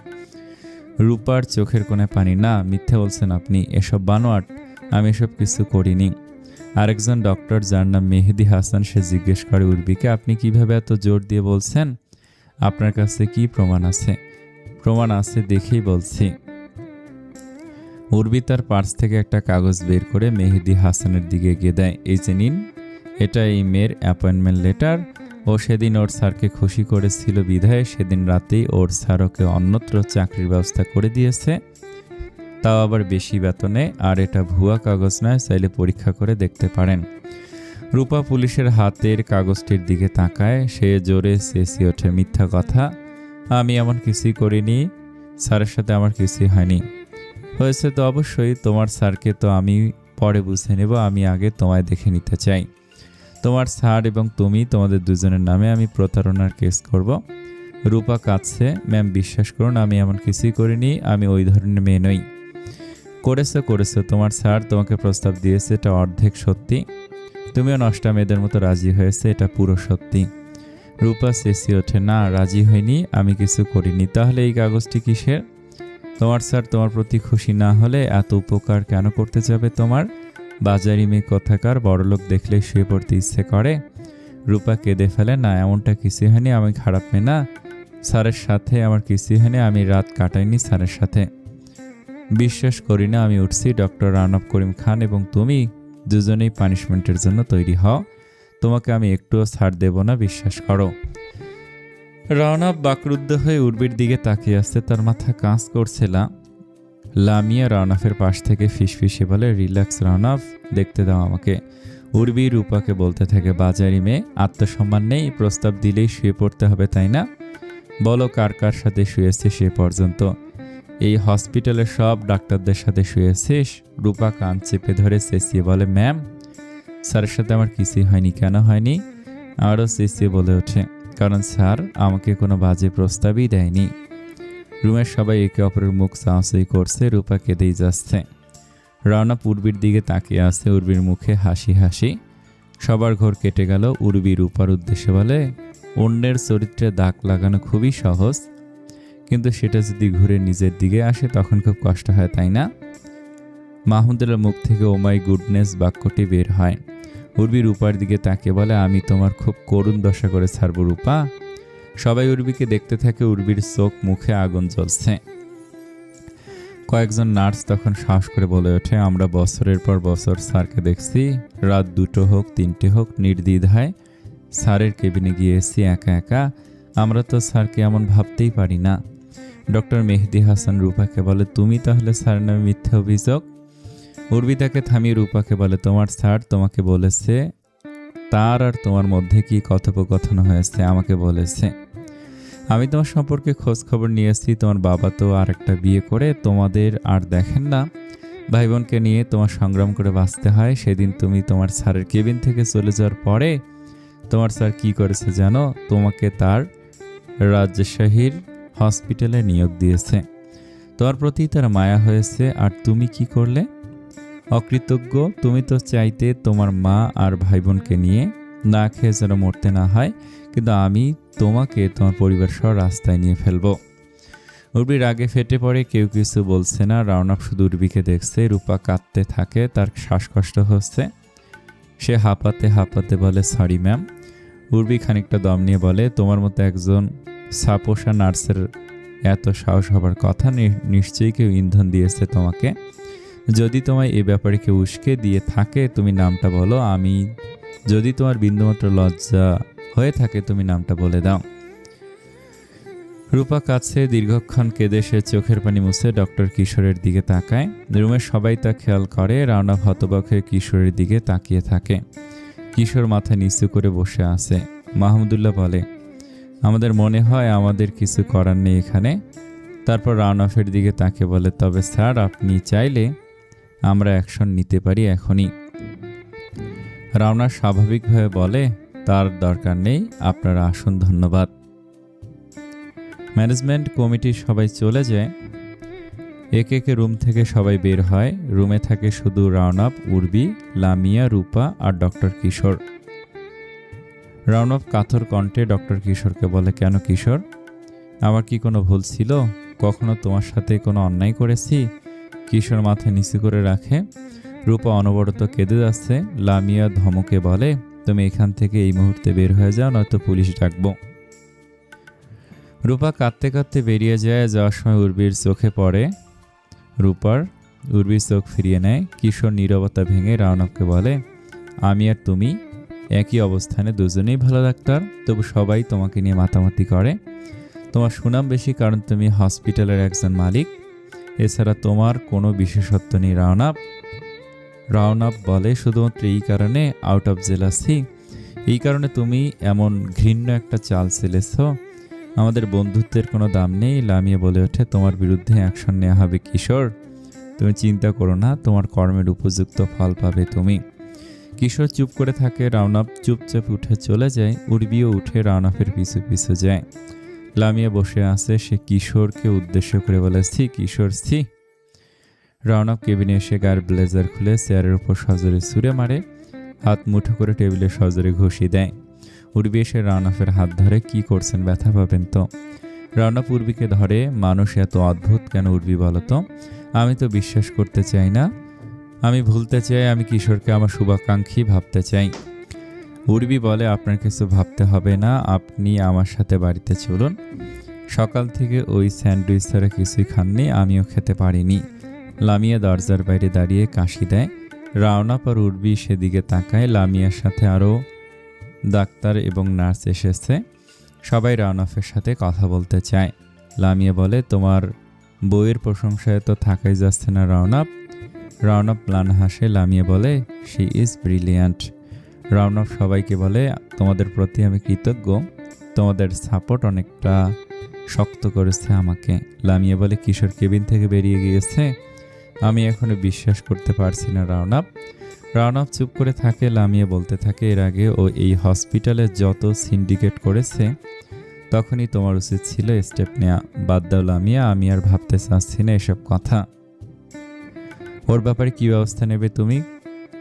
[SPEAKER 1] রূপার চোখের কোণে পানি। না, মিথ্যে বলছেন আপনি, এসব বানোয়াট, আমি এসব কিছু করিনি। আরেকজন ডক্টর যার নাম মেহেদি হাসান, সে জিজ্ঞেস করে উর্বিকে, আপনি কিভাবে এত জোর দিয়ে বলছেন? আপনার কাছে কি প্রমাণ আছে? প্রমাণ আছে দেখেই বলছি। উর্বি তার পার্স থেকে একটা কাগজ বের করে মেহেদি হাসানের দিকে এগিয়ে দেয়। এই যে নিন, এটা এই মেয়ের অ্যাপয়েন্টমেন্ট লেটার। ও সেদিন ওর স্যারকে খুশি করেছিল বিধায় সেদিন রাতেই ওর স্যার ওকে অন্যত্র চাকরির ব্যবস্থা করে দিয়েছে, তাও আবার বেশি বেতনে। আর এটা ভুয়া কাগজ নয়, চাইলে পরীক্ষা করে দেখতে পারেন। রূপা পুলিশের হাতের কাগজটির দিকে তাকায়। সে জোরে চেঁচিয়ে ওঠে, মিথ্যা কথা, আমি এমন কিছুই করিনি, স্যারের সাথে আমার কিছুই হয়নি। হয়েছে তো অবশ্যই, তোমার স্যারকে তো আমি পরে বুঝে নেব, আমি আগে তোমায় দেখে নিতে চাই। তোমার স্যার এবং তুমি, তোমাদের দুজনের নামে আমি প্রতারণার কেস করব। রূপা কাঁদছে, ম্যাম বিশ্বাস করুন, আমি এমন কিছুই করিনি, আমি ওই ধরনের মেয়ে নই। করেছো, তোমার স্যার তোমাকে প্রস্তাব দিয়েছে, এটা অর্ধেক সত্যি। তুমিও নষ্টা মেয়েদের মতো রাজি হয়েছে, এটা পুরো সত্যি। রূপা চেঁচিয়ে ওঠে, না, রাজি হয়নি, আমি কিছু করিনি। তাহলে এই কাগজটি কিসের? তোমার স্যার তোমার প্রতি খুশি না হলে এত উপকার কেন করতে যাবে তোমার? বাজারি মেয়ে কোথাকার, বড়লোক দেখলেই শুয়ে পড়তে ইচ্ছে করে। রূপা কেঁদে ফেলে, না, এমনটা কিছুই হয়নি, আমি খারাপ মেয়ে না, স্যারের সাথে আমার কিছুই হয়নি, আমি রাত কাটাইনি স্যারের সাথে। বিশ্বাস করি না, আমি উঠছি। ডক্টর রানব করিম খান এবং তুমি দুজনেই পানিশমেন্টের জন্য তৈরি হও, তোমাকে আমি একটুও ছাড় দেব না, বিশ্বাস করো। রানব বাকরুদ্ধ হয়ে উর্বির দিকে তাকিয়ে আসছে, তার মাথা কাজ করছে। লামিয়া রানাফের পাশ থেকে ফিসফিসে বলে, রিল্যাক্স রানাফ, দেখতে দাও আমাকে। উর্বি রূপাকে বলতে থাকে, বাজারি মেয়ে, আত্মসম্মান নেই, প্রস্তাব দিলেই শুয়ে পড়তে হবে তাই না? বলো কার কার সাথে শুয়েছিস সে পর্যন্ত? এই হসপিটালের সব ডাক্তারদের সাথে শুয়েছিস? রূপা কান চেপে ধরে চেঁচিয়ে বলে, ম্যাম, স্যারের সাথে আমার কিছুই হয়নি। কেন হয়নি? আরও চেঁচিয়ে বলে ওঠে, কারণ স্যার আমাকে কোনো বাজে প্রস্তাবই দেয়নি। রুমের সবাই একে অপরের মুখ চাওয়াচাই করছে। রূপা কেঁদেই যাচ্ছে। রানা উর্বির দিকে তাকিয়ে আছে, উর্বির মুখে হাসি হাসি। সবার ঘর কেটে গেল। উর্বি রূপার উদ্দেশ্যে বলে, অন্যের চরিত্রে দাগ লাগানো খুবই সহজ, কিন্তু সেটা যদি ঘুরে নিজের দিকে আসে তখন খুব কষ্ট হয়, তাই না? মাহমুদুল্লার মুখ থেকে ও মাই গুডনেস বাক্যটি বের হয়। উর্বি রূপার দিকে তাকিয়ে বলে, আমি তোমার খুব করুণ দশা করে ছাড়ব রূপা। সবাই উর্বিকে দেখতে থাকে। উর্বির চোখ মুখে আগুন জ্বলছে। কয়েকজন নার্স তখন সাহস করে বলে ওঠে, আমরা বছরের পর বছর স্যারকে দেখছি, রাত 2টো হোক 3টে হোক, নির্দ্বিধায় স্যারের কেবিনে গিয়েছি একা একা। আমরা তো স্যারকে এমন ভাবতেই পারি না। ডক্টর মেহেদি হাসান রূপাকে বলে, তুমি তাহলে স্যারের নামে মিথ্যে অভিযোগ? উর্বি তাকে থামিয়ে রূপাকে বলে, তোমার স্যার তোমাকে বলেছে, তার আর তোমার মধ্যে কি কথোপকথন হয়েছে আমাকে বলেছে। আমি তোমার সম্পর্কে খোঁজ খবর নিয়েছি। তোমার বাবা তো আর একটা বিয়ে করে তোমাদের আর দেখেন না। ভাই বোনকে নিয়ে তোমার সংগ্রাম করে বাঁচতে হয়। সেদিন তুমি তোমার স্যারের কেবিন থেকে চলে যাওয়ার পরে তোমার স্যার কি করেছে জানো? তোমাকে তার রাজশাহীর হসপিটালে নিয়োগ দিয়েছে। তোমার প্রতি তার মায়া হয়েছে। আর তুমি কি করলে? অকৃতজ্ঞ। তুমি তো চাইতে তোমার মা আর ভাই বোনকে নিয়ে না খেয়ে যেন মরতে না হয়, কিন্তু আমি তোমাকে তোমার পরিবার সহ রাস্তায় নিয়ে ফেলবো। উর্বি রাগে ফেটে পড়ে। কেউ কিছু বলছে না। রাওনাফ শুধু উর্বিকে দেখছে। রূপা কাঁদতে থাকে, তার শ্বাসকষ্ট হচ্ছে। সে হাঁপাতে হাঁপাতে বলে, সরি ম্যাম। উর্বি খানিকটা দম নিয়ে বলে, তোমার মতো একজন সাপোসা নার্সের এত সাহস হবার কথা, নিশ্চয়ই কেউ ইন্ধন দিয়েছে তোমাকে। যদি তোমায় এ ব্যাপারে কেউ উস্কে দিয়ে থাকে তুমি নামটা বলো। আমি যদি তোমার বিন্দুমাত্র লজ্জা হয়ে থাকে তুমি নামটা বলে দাও। রূপা কাছে দীর্ঘক্ষণ কেঁদে সে চোখের পানি মুছে ডক্টর কিশোরের দিকে তাকায়। রুমের সবাই তা খেয়াল করে। রাওনাফ হতবাক হয়ে কিশোরের দিকে তাকিয়ে থাকে। কিশোর মাথা নিচু করে বসে আছে। মাহমুদুল্লাহ বলে, আমাদের মনে হয় আমাদের কিছু করার নেই এখানে। তারপর রাওনাফের দিকে তাকিয়ে বলে, তবে স্যার আপনি চাইলে আমরা অ্যাকশন নিতে পারি এখনই। রাওনা স্বাভাবিকভাবে বলে, তার দরকার নেই, আপনারা আসুন, ধন্যবাদ। ম্যানেজমেন্ট কমিটির সবাই চলে যায়। একে একে রুম থেকে সবাই বের হয়। রুমে থাকে শুধু রাওনাপ, উর্বি, লামিয়া, রূপা আর ডক্টর কিশোর। রাওনাপ কাতর কণ্ঠে ডক্টর কিশোরকে বলে, কেন কিশোর, আমার কি কোনো ভুল ছিল? কখনো তোমার সাথে কোনো অন্যায় করেছি? কিশোর মাথা নিচু করে রাখে। রূপা অনবরত কেঁদে যাচ্ছে। লামিয়া ধমকে বলে, তুমি এখান থেকে এই মুহূর্তে বের হয়ে যাও, নয়তো পুলিশ ডাকবো। রূপা কাঁদতে কাঁদতে বেরিয়ে যায়। যাওয়ার সময় উর্বির চোখে পড়ে। উর্বির চোখ ফিরিয়ে নেয়। কিশোর নীরবতা ভেঙে রাওনাপকে বলে, আমি আর তুমি একই অবস্থানে, দুজনেই ভালো ডাক্তার, তবু সবাই তোমাকে নিয়ে মাতামাতি করে। তোমার সুনাম বেশি কারণ তুমি হসপিটালের একজন মালিক, এছাড়া তোমার কোনো বিশেষত্ব নেই। রাওনাপ বলে, শুধুমাত্র এই কারণে আউট অফ জেলাসি, এই কারণে তুমি এমন ঘৃণ্য একটা চাল চেলেছ। আমাদের বন্ধুত্বের কোনো দাম নেই। লামিয়া বলে ওঠে, তোমার বিরুদ্ধে অ্যাকশন নেওয়া হবে কিশোর, তুমি চিন্তা করো না, তোমার কর্মের উপযুক্ত ফল পাবে তুমি। কিশোর চুপ করে থাকে। রাওনাপ চুপচাপ উঠে চলে যায়। উর্বিও উঠে রাওনাপের পিছু পিছু যায়। লামিয়া বসে আছে। সে কিশোরকে উদ্দেশ্য করে বলে, ছি কিশোর, ছি। রাওনাপ কেবিনে এসে গায়ের ব্লেজার খুলে চেয়ারের উপর সজোরে ছুঁড়ে মারে। হাত মুঠো করে টেবিলে সজোরে ঘুষি দেয়। উর্বি এসে রাওনাপের হাত ধরে, কি করছেন, ব্যথা পাবেন তো। রাওনাপ উর্বিকে ধরে, মানুষ এত অদ্ভুত কেন উর্বি বলো তো? আমি তো বিশ্বাস করতে চাই না, আমি ভুলতে চাই, আমি কিশোরকে আমার শুভাকাঙ্ক্ষী ভাবতে চাই। উর্বি বলে, আপনার কিছু ভাবতে হবে না, আপনি আমার সাথে বাড়িতে চলুন। সকাল থেকে ওই স্যান্ডউইচ ছাড়া কিছুই খাননি, আমিও খেতে পারিনি। লামিয়া দরজার বাইরে দাঁড়িয়ে কাশি দেয়। রাওনাপ আর উর্বি সেদিকে তাকায়। লামিয়ার সাথে আরও ডাক্তার এবং নার্স এসেছে। সবাই রাওনাপের সাথে কথা বলতে চায়। লামিয়া বলে, তোমার বইয়ের প্রশংসায় তো থাকাই যাচ্ছে না রাওনাপ। রাওনাপ প্লান হাসে। লামিয়া বলে, শি ইজ ব্রিলিয়ান্ট। রাওনাপ সবাইকে বলে, তোমাদের প্রতি আমি কৃতজ্ঞ, তোমাদের সাপোর্ট অনেকটা শক্ত করেছে আমাকে। লামিয়া বলে, কিশোর কেবিন থেকে বেরিয়ে গিয়েছে, আমি এখনো বিশ্বাস করতে পারছি না রাওনাপ চুপ করে থাকে। লামিয়া বলতে থাকে, এর আগে ও এই হসপিটালে যত সিন্ডিকেট করেছে, তখনই তোমার উচিত ছিল স্টেপ নেওয়া। বাদ দাও লামিয়া, আমি আর ভাবতে চাচ্ছি না এসব কথা। ওর ব্যাপারে কি ব্যবস্থা নেবে তুমি?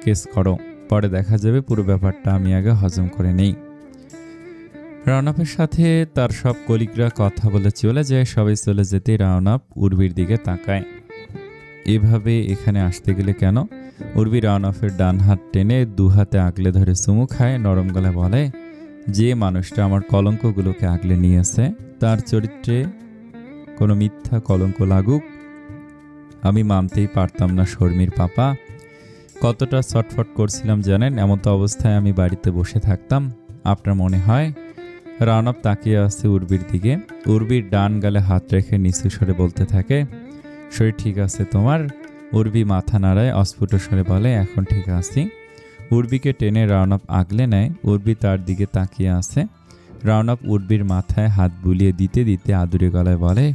[SPEAKER 1] কেস করো, পরে দেখা যাবে, পুরো ব্যাপারটা আমি আগে হজম করে নেই। রাওনাপের সাথে তার সব কলিগরা কথা বলে চলে যায়। সবাই চলে যেতে রাওনাপ উর্বির দিকে তাকায়। এভাবে এখানে আসতে গেলে কেন? উর্বি রাওনাপের ডান হাত টেনে দু হাতে আগলে ধরে চুমু খায়। নরম গলায় বলে, যে মানুষটা আমার কলঙ্কগুলোকে আগলে নিয়েছে, তার চরিত্রে কোনো মিথ্যা কলঙ্ক লাগুক আমি মানতেই পারতাম না। শর্মির পাপা, কতটা ছটফট করছিলাম জানেন? এমন তো অবস্থায় আমি বাড়িতে বসে থাকতাম, আপনার মনে হয়? রাওনাপ তাকিয়ে আসছে উর্বির দিকে। উর্বির ডান গালে হাত রেখে নিচু স্বরে বলতে থাকে, শরীর ঠিক আছে তোমার? উর্বি মাথা নাড়ায়, অস্ফুট স্বরে বলে, এখন ঠিক আছি। উর্বিকে টেনে রাওনাপ আগলে নেয়। উর্বি তার দিকে তাকিয়ে আছে। রাওনাপ উর্বির মাথায় হাত বুলিয়ে দিতে দিতে আদুরে গলায় বলে,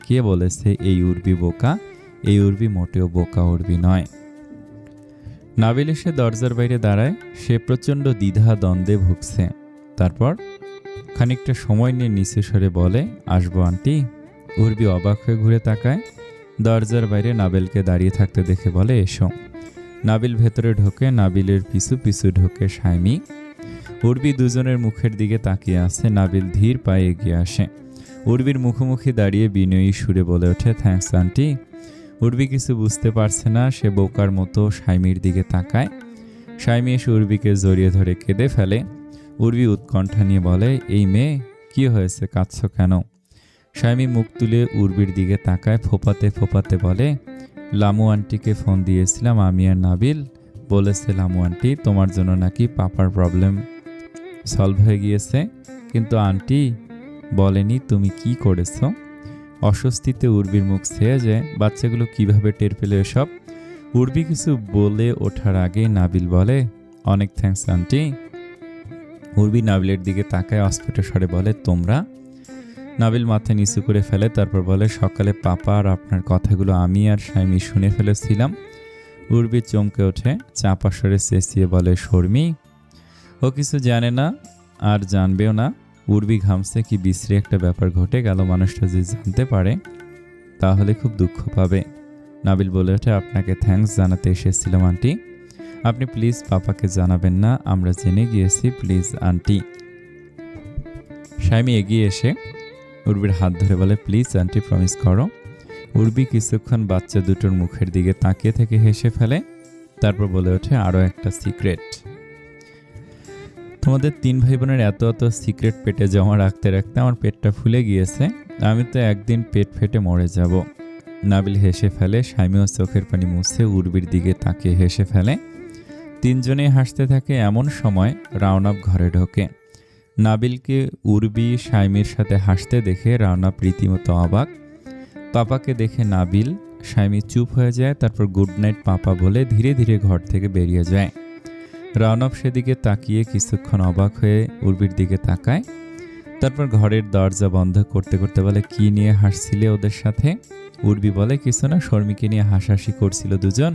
[SPEAKER 1] কে বলেছে এই উর্বি বোকা? এই উর্বি মোটেও বোকা উর্বি নয়। নাবিল এসে দরজার বাইরে দাঁড়ায়। সে প্রচণ্ড দ্বিধা দ্বন্দ্বে ভুগছে। তারপর খানিকটা সময় নিয়ে নিচু স্বরে বলে, আসবো আন্টি? উর্বি অবাক হয়ে ঘুরে তাকায়। দরজার বাইরে নাবিলকে দাঁড়িয়ে থাকতে দেখে বলে, এসো। নাবিল ভেতরে ঢোকে। নাবিলের পিছু পিছু ঢোকে সাইমি। উর্বি দুজনের মুখের দিকে তাকিয়ে আছে। নাবিল ধীর পায়ে এগিয়ে আসে। উর্বির মুখোমুখি দাঁড়িয়ে বিনয়ী সুরে বলে ওঠে, থ্যাঙ্কস আন্টি। উর্বি কিছু বুঝতে পারছে না। সে বোকার মতো সাইমির দিকে তাকায়। সাইমি এসে উর্বিকে জড়িয়ে ধরে কেঁদে ফেলে। উর্বি উৎকণ্ঠা নিয়ে বলে, এই মেয়ে, কি হয়েছে, কাঁদছ কেন? সাইমি মুখ তুলে উর্বির দিকে তাকায়। ফোপাতে ফোপাতে বলে, লামু আন্টিকে ফোন দিয়েছিলাম আমি আর নাবিল। বলেছে লামু আন্টি তোমার জন্য নাকি পাপার প্রবলেম সলভ হয়ে গিয়েছে, কিন্তু আন্টি বলেনি তুমি কি করেছ। অস্বস্তিতে উর্বির মুখ ছেয়ে যায়। বাচ্চাগুলো কিভাবে টের পেলে এসব? উর্বি কিছু বলে ওঠার আগে নাবিল বলে, অনেক থ্যাঙ্কস আন্টি। উর্বি নাবিলের দিকে তাকায়, অস্ফুট স্বরে বলে, তোমরা? নাবিল মাথা নিচু করে ফেলে। তারপর বলে, সকালে পাপা আর আপনার কথাগুলো আমি আর সাইমি শুনে ফেলেছিলাম। উর্বি চমকে ওঠে, চাপা স্বরে চেঁচিয়ে বলে, শর্মি? ও কিছু জানে না আর জানবেও না। উর্বি ঘামছে, কি বিশ্রী একটা ব্যাপার ঘটে গেল। মানুষটা যদি জানতে পারে তাহলে খুব দুঃখ পাবে। নাবিল বলে ওঠে, আপনাকে থ্যাঙ্কস জানাতে এসেছিলাম আন্টি। আপনি প্লিজ পাপাকে জানাবেন না, আমরা জেনে গিয়েছি, প্লিজ আন্টি। শাইমি এগিয়ে এসে উর্বির হাত ধরে বলে, প্লিজ আন্টি, প্রমিস করো। উর্বি কিছুক্ষণ বাচ্চা দুটোর মুখের দিকে তাকিয়ে থেকে হেসে ফেলে, তারপর বলে ওঠে, আরও একটা সিক্রেট। তোমাদের 3 ভাই বোনের এত এত সিক্রেট পেটে জমা রাখতে রাখতে আমার পেটটা ফুলে গিয়েছে। আমি তো একদিন পেট ফেটে মরে যাব। নাবিল হেসে ফেলে, শাইমিও চোখের পানি মুছে উর্বির দিকে তাকিয়ে হেসে ফেলে। 3 জনেই হাসতে থাকে। এমন সময় রাওনাপ ঘরে ঢোকে। নাবিলকে উর্বি শাইমির সাথে হাসতে দেখে রাওনাপ রীতিমতো অবাক। পাপাকে দেখে নাবিল, শাইমি চুপ হয়ে যায়। তারপর গুড নাইট পাপা বলে ধীরে ধীরে ঘর থেকে বেরিয়ে যায়। রাওনাপ সেদিকে তাকিয়ে কিছুক্ষণ অবাক হয়ে উর্বির দিকে তাকায়। তারপর ঘরের দরজা বন্ধ করতে করতে বলে, কি নিয়ে হাসছিলে ওদের সাথে? উর্বি বলে, কিছু না, শর্মিকে নিয়ে হাসাহাসি করছিল দুজন।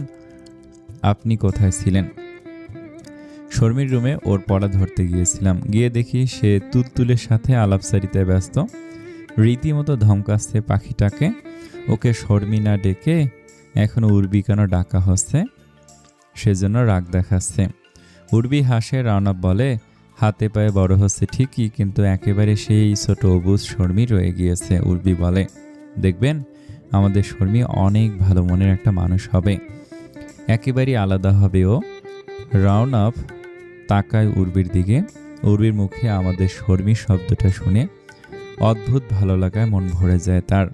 [SPEAKER 1] আপনি কোথায় ছিলেন? শর্মির রুমে ওর পড়া ধরতে গিয়েছিলাম। গিয়ে দেখি সে তুলতুলের সাথে আলাপচারিতায় ব্যস্ত। রীতিমতো ধমকাচ্ছে পাখিটাকে। ওকে শর্মি না ডেকে এখন উর্বি কেন ডাকা হচ্ছে, সেজন্য রাগ দেখাচ্ছে। উর্বি হাসে। রাওনাপ বলে, হাতে পায়ে বড় হচ্ছে ঠিকই, কিন্তু একেবারে সেই ছোট অবুজ শর্মি রয়ে গিয়েছে। উর্বি বলে, দেখবেন আমাদের শর্মি অনেক ভালো মনের একটা মানুষ হবে, একেবারেই আলাদা হবে ও। রাওনাপ তাকায় উর্বির দিকে। উর্বির মুখে আমাদের শর্মি শব্দটা শুনে অদ্ভুত ভালো লাগায় মন ভরে যায় তার।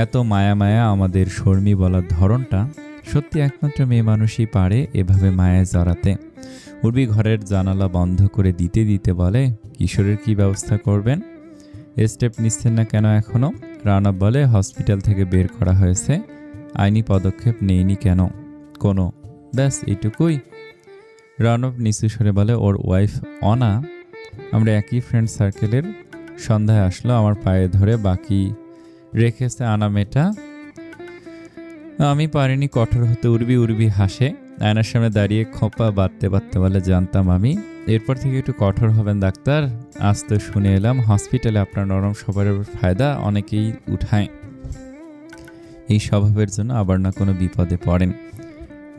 [SPEAKER 1] এত মায়া মায়া আমাদের শর্মি বলার ধরনটা, সত্যি একমাত্র মেয়ে মানুষই পারে এভাবে মায়ায় জড়াতে। উর্বি ঘরের জানালা বন্ধ করে দিতে দিতে বলে, কিশোরের কি ব্যবস্থা করবেন? স্টেপ নিচ্ছেন না কেন এখনো? রাওনাপ বলে, হসপিটাল থেকে বের করা হয়েছে, আইনি পদক্ষেপ নেইনি কেন কোনো, ব্যাস এইটুকুই। রাওনাপ নিচু স্বরে বলে, ওর ওয়াইফ অনা, আমরা একই ফ্রেন্ড সার্কেলের, সন্ধ্যায় আসলো, আমার পায়ে ধরে বাকি রেখেছে আনা মেয়েটা। আমি পারিনি কঠোর হতে। উর্বি হাসে, আয়নার সামনে দাঁড়িয়ে খোঁপা বাঁধতে বাঁধতে বলে, জানতাম আমি। এরপর থেকে একটু কঠোর হবেন ডাক্তার। আজ তো শুনে এলাম হসপিটালে আপনার নরম স্বভাবের ফায়দা অনেকেই উঠায়, এই স্বভাবের জন্য আবার না কোনো বিপদে পড়েন।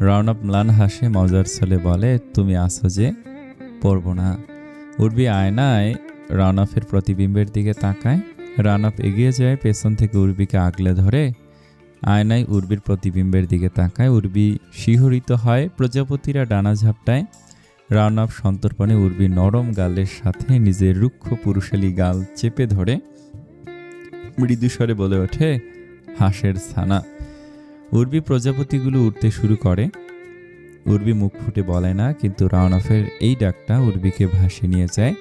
[SPEAKER 1] রাওনাপ ম্লান হাসে, মজার ছলে বলে, তুমি আসো যে, পড়ব না। উর্বি আয়নায় রাওনাপের প্রতিবিম্বের দিকে তাকায়। রাওনাপ এগিয়ে যায়, পেছন থেকে উর্বিকে আগলে ধরে আয়নায় উর্বির প্রতিবিম্বের দিকে তাকায়। উর্বি শিহরিত হয়, প্রজাপতিরা ডানা ঝাপটায়। রাওনাপ সন্তর্পণে উর্বির নরম গালের সাথে নিজের রুক্ষ পুরুষালী গাল চেপে ধরে মৃদুস্বরে বলে ওঠে, হাঁসের ছানা। উর্বি প্রজাপতিগুলো উঠতে শুরু করে। উর্বি মুখ ফুটে বলে না, কিন্তু রাওনাপের এই ডাকটা উর্বিকে ভাসিয়ে নিয়ে যায়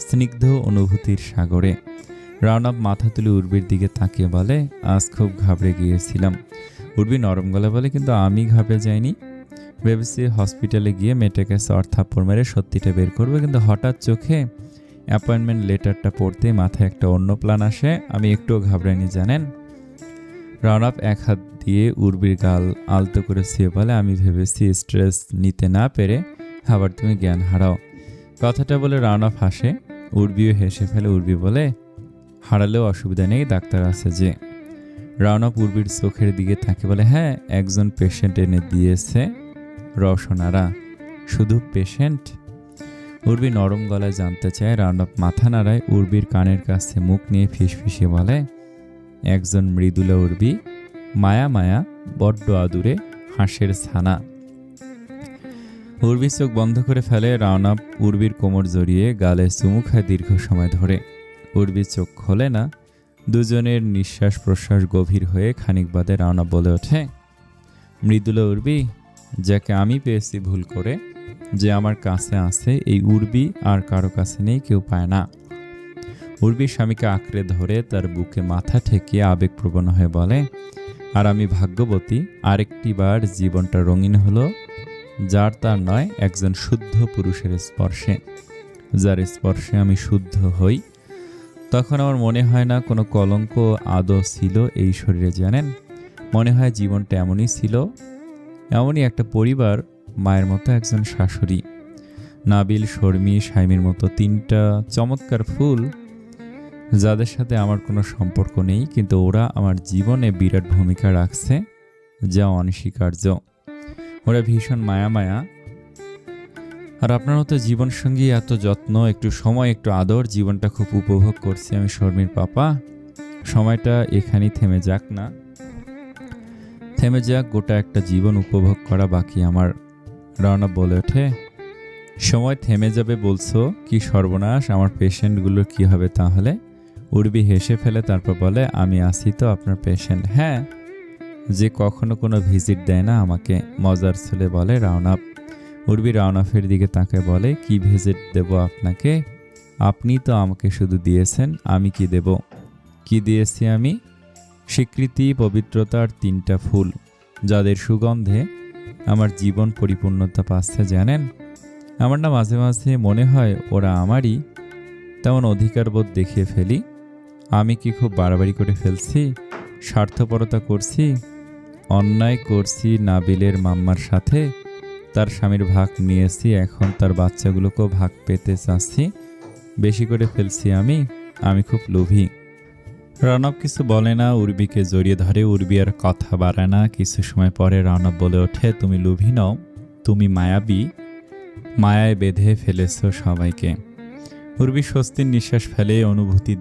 [SPEAKER 1] স্নিগ্ধ অনুভূতির সাগরে। রাওনাপ মাথা তুলে উর্বির দিকে তাকিয়ে বলে, আজ খুব ঘাবড়ে গিয়েছিলাম। উর্বি নরম গলা বলে, কিন্তু আমি ঘাবড়ে যাইনি। ভেবেছি হসপিটালে গিয়ে মেয়েটাকে চড় থাপ্পড় মেরে সত্যিটা বের করবে, কিন্তু হঠাৎ চোখে অ্যাপয়েন্টমেন্ট লেটারটা পড়তে মাথায় একটা অন্য প্ল্যান আসে। আমি একটুও ঘাবড়াইনি জানেন। রাওনাপ এক হাত দিয়ে উর্বির গাল আলতো করে ছুঁয়ে বলে, আমি ভেবেছি স্ট্রেস নিতে না পেরে আবার তুমি জ্ঞান হারাও। কথাটা বলে রাওনাপ হাসে। উর্বিও হেসে ফেলে। উর্বি বলে, হারালেও অসুবিধা নেই, ডাক্তার আছে যে। রাওনাপ উর্বির চোখের দিকে তাকে বলে, হ্যাঁ, একজন পেশেন্ট এনে দিয়েছে রওশনারা। শুধু পেশেন্ট? উর্বি নরম গলায় জানতে চায়। রাওনাপ মাথা নাড়ায়। উর্বির কানের কাছে মুখ নিয়ে ফিসফিসিয়ে বলে, একজন মৃদুলা উর্বি, মায়া মায়া, বড্ড আদুরে, হাঁসের ছানা। উর্বি চোখ বন্ধ করে ফেলে। রাওনাপ উর্বির কোমর জড়িয়ে গালে চুমু খায় দীর্ঘ সময় ধরে। উর্বি চোখ খোলে না। দুজনের নিঃশ্বাস প্রশ্বাস গভীর হয়ে খানিক বাদে রাওনাপ বলে ওঠে, মৃদুলা উর্বি, যাকে আমি পেয়েছি ভুল করে, যে আমার কাছে আছে, এই উর্বি আর কারো কাছে নেই, কেউ পায় না। উর্বি স্বামীকে আঁকড়ে ধরে তার বুকে মাথা ঠেকিয়ে আবেগপ্রবণ হয়ে বলে, আর আমি ভাগ্যবতী, আরেকটি বার জীবনটা রঙিন হলো যার তার নয়, একজন শুদ্ধ পুরুষের স্পর্শে। যার স্পর্শে আমি শুদ্ধ হই, তখন আমার মনে হয় না কোনো কলঙ্ক আদৌ ছিল এই শরীরে। জানেন, মনে হয় জীবনটা এমনই ছিল, এমনই একটা পরিবার, মায়ের মতো একজন শাশুড়ি, নাবিল, শর্মী, শাইমির মতো তিনটা চমৎকার ফুল, যাদের সাথে আমার কোনো সম্পর্ক নেই, কিন্তু ওরা আমার জীবনে বিরাট ভূমিকা রাখছে, যা অনস্বীকার্য। ওরা ভীষণ মায়া। আর আপনার মতো জীবনসঙ্গী, এত যত্ন, একটু সময়, একটু আদর, জীবনটা খুব উপভোগ করছি আমি শর্মীর পাপা। সময়টা এখানেই থেমে যাক না, থেমে যাক, গোটা একটা জীবন উপভোগ করা বাকি আমার। রওনা বলে ওঠে, সময় থেমে যাবে বলছো? কি সর্বনাশ, আমার পেশেন্টগুলোর কি হবে তাহলে? উর্বি হেসে ফেলে, তারপর বলে, আমি আছি তো আপনার পেশেন্ট। হ্যাঁ, যে কখনো কোনো ভিজিট দেয় না আমাকে, মজার ছেলে বলে রাওনাফ। উর্বি রাওনাফের দিকে তাকে বলে, কি ভিজিট দেব আপনাকে? আপনি তো আমাকে শুধু দিয়েছেন, আমি কি দেব? কি দিয়েছি আমি? স্বীকৃতি, পবিত্রতার তিনটা ফুল, যাদের সুগন্ধে আমার জীবন পরিপূর্ণতা পাচ্ছে। জানেন, আমার না মাঝে মাঝে মনে হয় ওরা আমারই, তেমন অধিকারবোধ দেখিয়ে ফেলি। আমি কি খুব বাড়াবাড়ি করে ফেলছি? স্বার্থপরতা করছি? অন্যায় করছি নাবিলের মাম্মার সাথে? তার স্বামীর ভাগ নিয়েছি, এখন তার বাচ্চাগুলোকেও ভাগ পেতে চাচ্ছি। বেশি করে ফেলছি আমি খুব লোভী। রণব কিছু বলে না, উর্বিকে জড়িয়ে ধরে। উর্বি আর কথা বাড়ায় না। কিছু সময় পরে রণব বলে ওঠে, তুমি লোভী নও, তুমি মায়াবী, মায়ায় বেঁধে ফেলেছ সবাইকে। উর্বি স্বস্তির নিঃশ্বাস ফেলে। অনুভূতি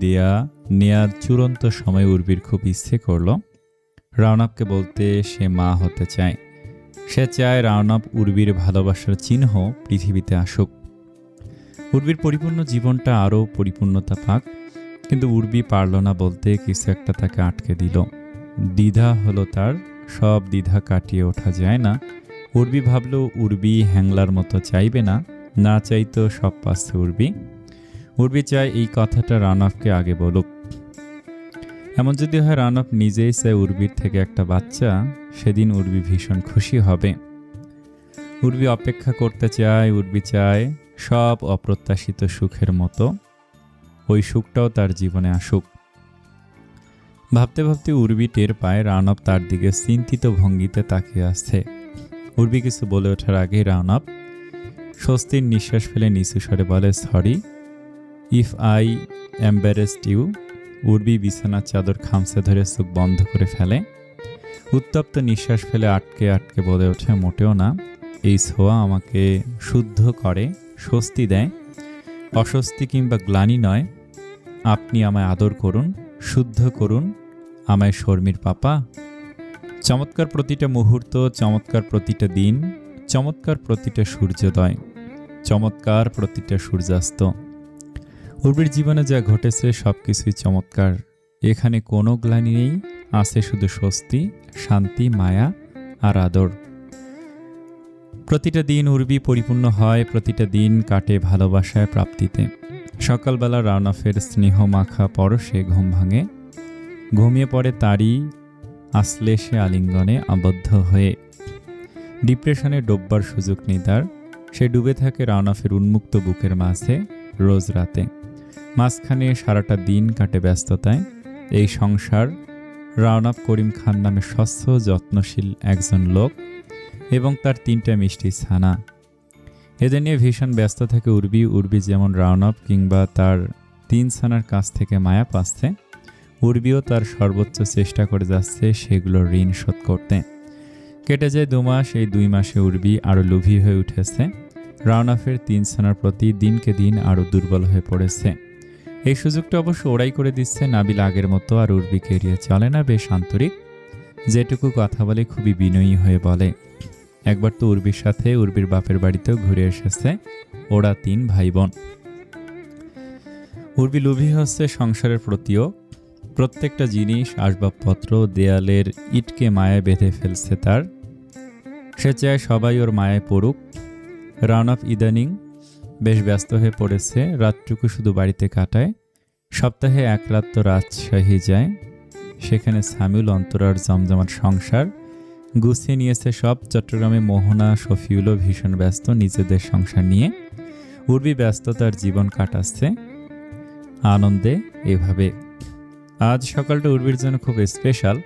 [SPEAKER 1] নেয়ার চূড়ান্ত সময় উর্বির খুব ইচ্ছে করল রাওনাবকে বলতে সে মা হতে চায়। সে চায় রাওনাব উর্বির ভালোবাসার চিহ্ন পৃথিবীতে আসুক, উর্বির পরিপূর্ণ জীবনটা আরও পরিপূর্ণতা পাক। কিন্তু উর্বি পারল না বলতে, কিছু একটা তাকে আটকে দিল। দ্বিধা হলো তার। সব দ্বিধা কাটিয়ে ওঠা যায় না। উর্বি ভাবল, উর্বি হ্যাংলার মতো চাইবে না, না চাইতো সব পাচ্ছে উর্বি চায় এই কথাটা রাওনাফকে আগে বলুক। এমন যদি হয় রাওনাফ নিজেই চায় উর্বির থেকে একটা বাচ্চা, সেদিন উর্বি ভীষণ খুশি হবে। উর্বি অপেক্ষা করতে চায়। উর্বি চায় সব অপ্রত্যাশিত সুখের মতো ওই সুখটাও তার জীবনে আসুক। ভাবতে ভাবতে উর্বি টের পায় রাওনাফ তার দিকে চিন্তিত ভঙ্গিতে তাকিয়ে আসছে। উর্বি কিছু বলে ওঠার আগেই রাওনাফ স্বস্তির নিঃশ্বাস ফেলে নিচু স্বরে বলে, sorry if I embarrassed you. Urbi বিছানার চাদর খামচে ধরে চোখ বন্ধ করে ফেলে। উত্তপ্ত নিঃশ্বাস ফেলে আটকে আটকে বলে ওঠে, মোটেও না। এই ছোঁয়া আমাকে শুদ্ধ করে, স্বস্তি দেয়, অস্বস্তি কিংবা গ্লানি নয়। আপনি আমায় আদর করুন, শুদ্ধ করুন আমায় শর্মীর পাপা। চমৎকার প্রতিটা মুহূর্ত, চমৎকার প্রতিটা দিন, চমৎকার প্রতিটা সূর্যোদয়, চমৎকার প্রতিটা সূর্যাস্ত। উর্বির জীবনে যা ঘটেছে সবকিছুই চমৎকার। এখানে কোনো গ্লানি নেই, আছে শুধু স্বস্তি, শান্তি, মায়া আর আদর। প্রতিটা দিন উর্বি পরিপূর্ণ হয়, প্রতিটা দিন কাটে ভালোবাসায়, প্রাপ্তিতে। সকালবেলা রাওনাফের স্নেহ মাখা পরশে ঘুম ভাঙে। ঘুমিয়ে পড়ে তারই আশ্লেষে আলিঙ্গনে আবদ্ধ হয়ে। ডিপ্রেশনে ডোববার সুযোগ নেই তার। সে ডুবে থাকে রাওনাফের উন্মুক্ত বুকের মাঝে রোজ রাতে। মাঝখানে সারাটা দিন কাটে ব্যস্ততায়। এই সংসার, রাওনাফ করিম খান নামে স্বচ্ছ যত্নশীল একজন লোক এবং তার তিনটা মিষ্টি ছানা, এদের নিয়ে ভীষণ ব্যস্ত থাকে উর্বি। উর্বি যেমন রাওনাফ কিংবা তার তিন ছানার কাছ থেকে মায়া পাচ্ছে, উর্বিও তার সর্বোচ্চ চেষ্টা করে যাচ্ছে সেগুলোর ঋণ শোধ করতে। কেটে যায় 2 মাস। এই 2 মাসে উর্বি আরও লোভী হয়ে উঠেছে। রাওনাফের 3 ছানার প্রতি দিনকে দিন আরও দুর্বল হয়ে পড়েছে। এই সুযোগটা অবশ্য ওরাই করে দিচ্ছে। নাবিল আগের মতো আর উর্বিকে এড়িয়ে চলে না, বেশ আন্তরিক। যেটুকু কথা বলে খুবই বিনয়ী হয়ে বলে। একবার তো উর্বির সাথে উর্বির বাপের বাড়িতেও ঘুরে এসেছে ওরা 3 ভাই বোন। উর্বি লোভী হচ্ছে সংসারের প্রতিও। প্রত্যেকটা জিনিস, আসবাবপত্র, দেয়ালের ইটকে মায়ায় বেঁধে ফেলছে তার। সে চায় সবাই ওর মায়ায় পড়ুক। রাওনাফ ইদানিং বেশ ব্যস্ত হয়ে পড়েছে। রাতটুকু শুধু বাড়িতে কাটায়। সপ্তাহে 1 রাত তো রাজশাহী যায়। সেখানে সামিউল, অন্তরার জমজমাট সংসার গুছিয়ে নিয়েছে সব। চট্টগ্রামে মোহনা, শফিউলও ভীষণ ব্যস্ত নিজেদের সংসার নিয়ে। উর্বি ব্যস্ততার জীবন কাটাচ্ছে আনন্দে। এভাবে আজ সকালটা উর্বির জন্য খুব স্পেশাল।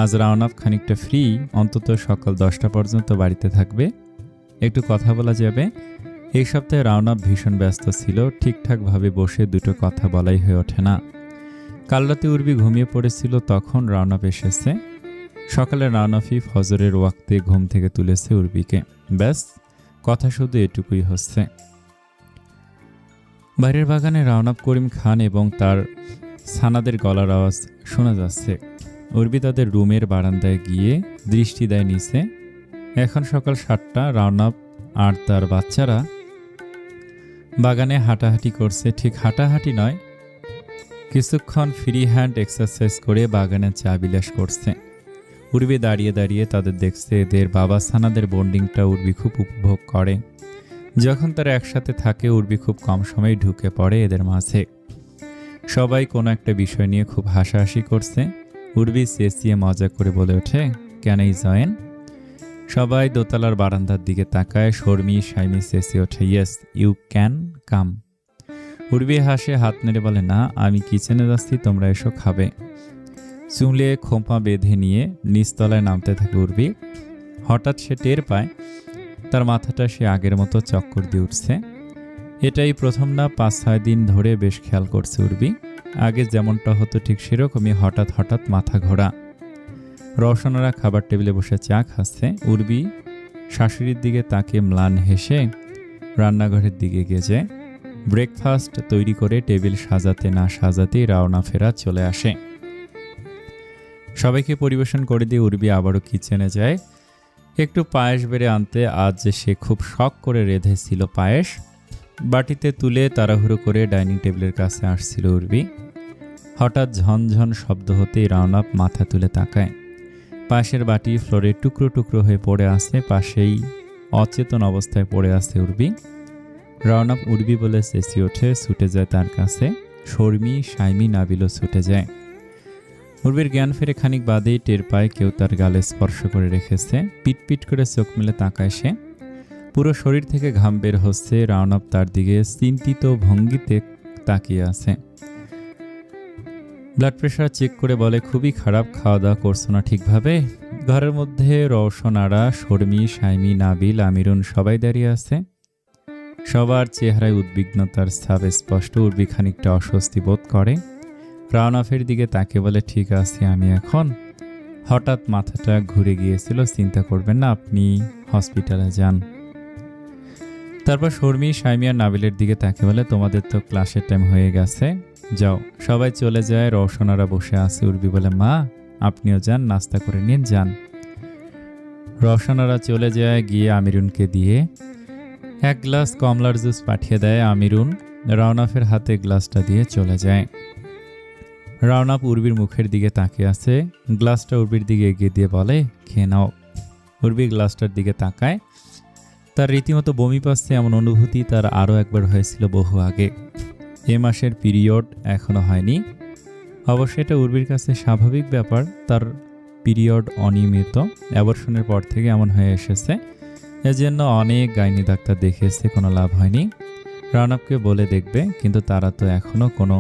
[SPEAKER 1] আজ রাওনাফ খানিকটা ফ্রি, অন্তত সকাল 10টা পর্যন্ত বাড়িতে থাকবে, একটু কথা বলা যাবে। এই সপ্তাহে রাওনাফ ভীষণ ব্যস্ত ছিল, ঠিকঠাকভাবে বসে দুটো কথা বলাই হয়ে ওঠে না। কাল রাতে উর্বি ঘুমিয়ে পড়েছিল, তখন রাওনাফ এসেছে। সকালে রাওনাফই ফজরের ওয়াক্তে ঘুম থেকে তুলেছে উর্বিকে। ব্যাস, কথা শুধু এটুকুই হচ্ছে। বাইরের বাগানে রাওনাফ, করিম খান এবং তার ছানাদের গলার আওয়াজ শোনা যাচ্ছে। উর্বি তাদের রুমের বারান্দায় গিয়ে দৃষ্টি দেয় নিচে। এখন সকাল 7টা। রাওনাফ আর তার বাচ্চারা বাগানে হাঁটাহাঁটি করছে। ঠিক হাঁটাহাঁটি নয়, কিছুক্ষণ ফ্রি হ্যান্ড এক্সারসাইজ করে বাগানে চা বিলাস করছে। উর্বি দাঁড়িয়ে দাঁড়িয়ে তাদের দেখছে। এদের বাবা ছানাদের বন্ডিংটা উর্বি খুব উপভোগ করে। যখন তারা একসাথে থাকে, উর্বি খুব কম সময়ে ঢুকে পড়ে এদের মাঝে। সবাই কোনো একটা বিষয় নিয়ে খুব হাসাহাসি করছে। উর্বি চেঁচিয়ে মজা করে বলে ওঠে, ক্যান আই জয়েন? সবাই দোতলার বারান্দার দিকে তাকায়। শর্মি সাইমি চেঁচিয়ে ওঠে, yes you can come. Urbi হাসে, হাত নেড়ে বলে, না, আমি কিচেনে যাচ্ছি, তোমরা এসো খাবে। চুলে খোঁপা বেঁধে নিয়ে নিচতলায় নামতে থাকে উর্বি। হঠাৎ সে টের পায় তার মাথাটা সে আগের মতো চক্কর দিয়ে উঠছে। এটাই প্রথম না, 5-6 দিন ধরে বেশ খেয়াল করছে উর্বি। আগে যেমনটা হতো ঠিক সেরকমই হঠাৎ হঠাৎ মাথা ঘোরা। রওশনারা খাবার টেবিলে বসে চা খাচ্ছে। উর্বি শাশুড়ির দিকে তাকে ম্লান হেসে রান্নাঘরের দিকে গেছে। ব্রেকফাস্ট তৈরি করে টেবিল সাজাতে না সাজাতেই রাওনা ফেরা চলে আসে। সবাইকে পরিবেশন করে দিয়ে উর্বি আবারও কিচেনে যায় একটু পায়েস বেড়ে আনতে। আজ যে সে খুব শখ করে রেঁধেছিল পায়েস। বাটিতে তুলে তাড়াহুড়ো করে ডাইনিং টেবিলের কাছে আসছিল উর্বি। হঠাৎ ঝনঝন শব্দ হতেই রাওনাফ মাথা তুলে তাকায়। পাশের বাটি ফ্লোরে টুকরো টুকরো হয়ে পড়ে আছে। পাশেই অচেতন অবস্থায় পড়ে আছে উর্বি। রাওনাফ উর্বি বলে চেঁচিয়ে ওঠে, ছুটে যায় তার কাছে। শর্মি, সাইমি, নাবিলও ছুটে যায়। উর্বির জ্ঞান ফেরে খানিক বাদেই টের পায় কেউ তার গালে স্পর্শ করে রেখেছে। পিটপিট করে চোখ মেলে তাকায় সে। পুরো শরীর থেকে ঘাম বের হচ্ছে। রাওনাফ তার দিকে চিন্তিত ভঙ্গিতে তাকিয়ে আছে। ব্লাড প্রেশার চেক করে বলে, খুবই খারাপ, খাওয়া দাওয়া করছো না ঠিকভাবে? ঘরের মধ্যে রওশনারা, শর্মি, সাইমি, নাবিল, আমিরুন সবাই দাঁড়িয়ে আছে। সবার চেহারায় উদ্বিগ্নতার ছাপ স্পষ্ট। উর্বি খানিকটা অস্বস্তি বোধ করে। রাওনাফের দিকে তাকে বলে, ঠিক আছে আমি এখন। হঠাৎ মাথাটা ঘুরে গিয়েছিল, চিন্তা করবেন না, আপনি হসপিটালে যান। তারপর শর্মি, সাইমি আর নাবিলের দিকে তাকে বলে, তোমাদের তো ক্লাসের টাইম হয়ে গেছে, যাও। সবাই চলে যায়। রওশনারা বসে আছে। উর্বি বলে, মা আপনিও যান, নাস্তা করে নিন, যান। রওশনারা চলে যায়। গিয়ে আমিরুনকে দিয়ে 1 গ্লাস কমলার জুস পাঠিয়ে দেয়। আমিরুন রাওনাফের হাতে গ্লাসটা দিয়ে চলে যায়। রাওনাফ উর্বির মুখের দিকে তাকিয়ে আছে। গ্লাসটা উর্বির দিকে এগিয়ে দিয়ে বলে, খেয়ে নাও। উর্বি গ্লাসটার দিকে তাকায়। তার রীতিমতো বমি পাচ্ছে এমন অনুভূতি তার আরও একবার হয়েছিল বহু আগে। এ মাসের পিরিয়ড এখনো হয়নি। অবশ্য এটা উর্বির কাছে স্বাভাবিক ব্যাপার। তার পিরিয়ড অনিয়মিত, অ্যাবর্শনের পর থেকে এমন হয়ে এসেছে। এজন্য অনেক গাইনি ডাক্তার দেখিয়েছে, কোনো লাভ হয়নি। রাওনাফকে বলে দেখবে, কিন্তু তারা তো এখনো কোনো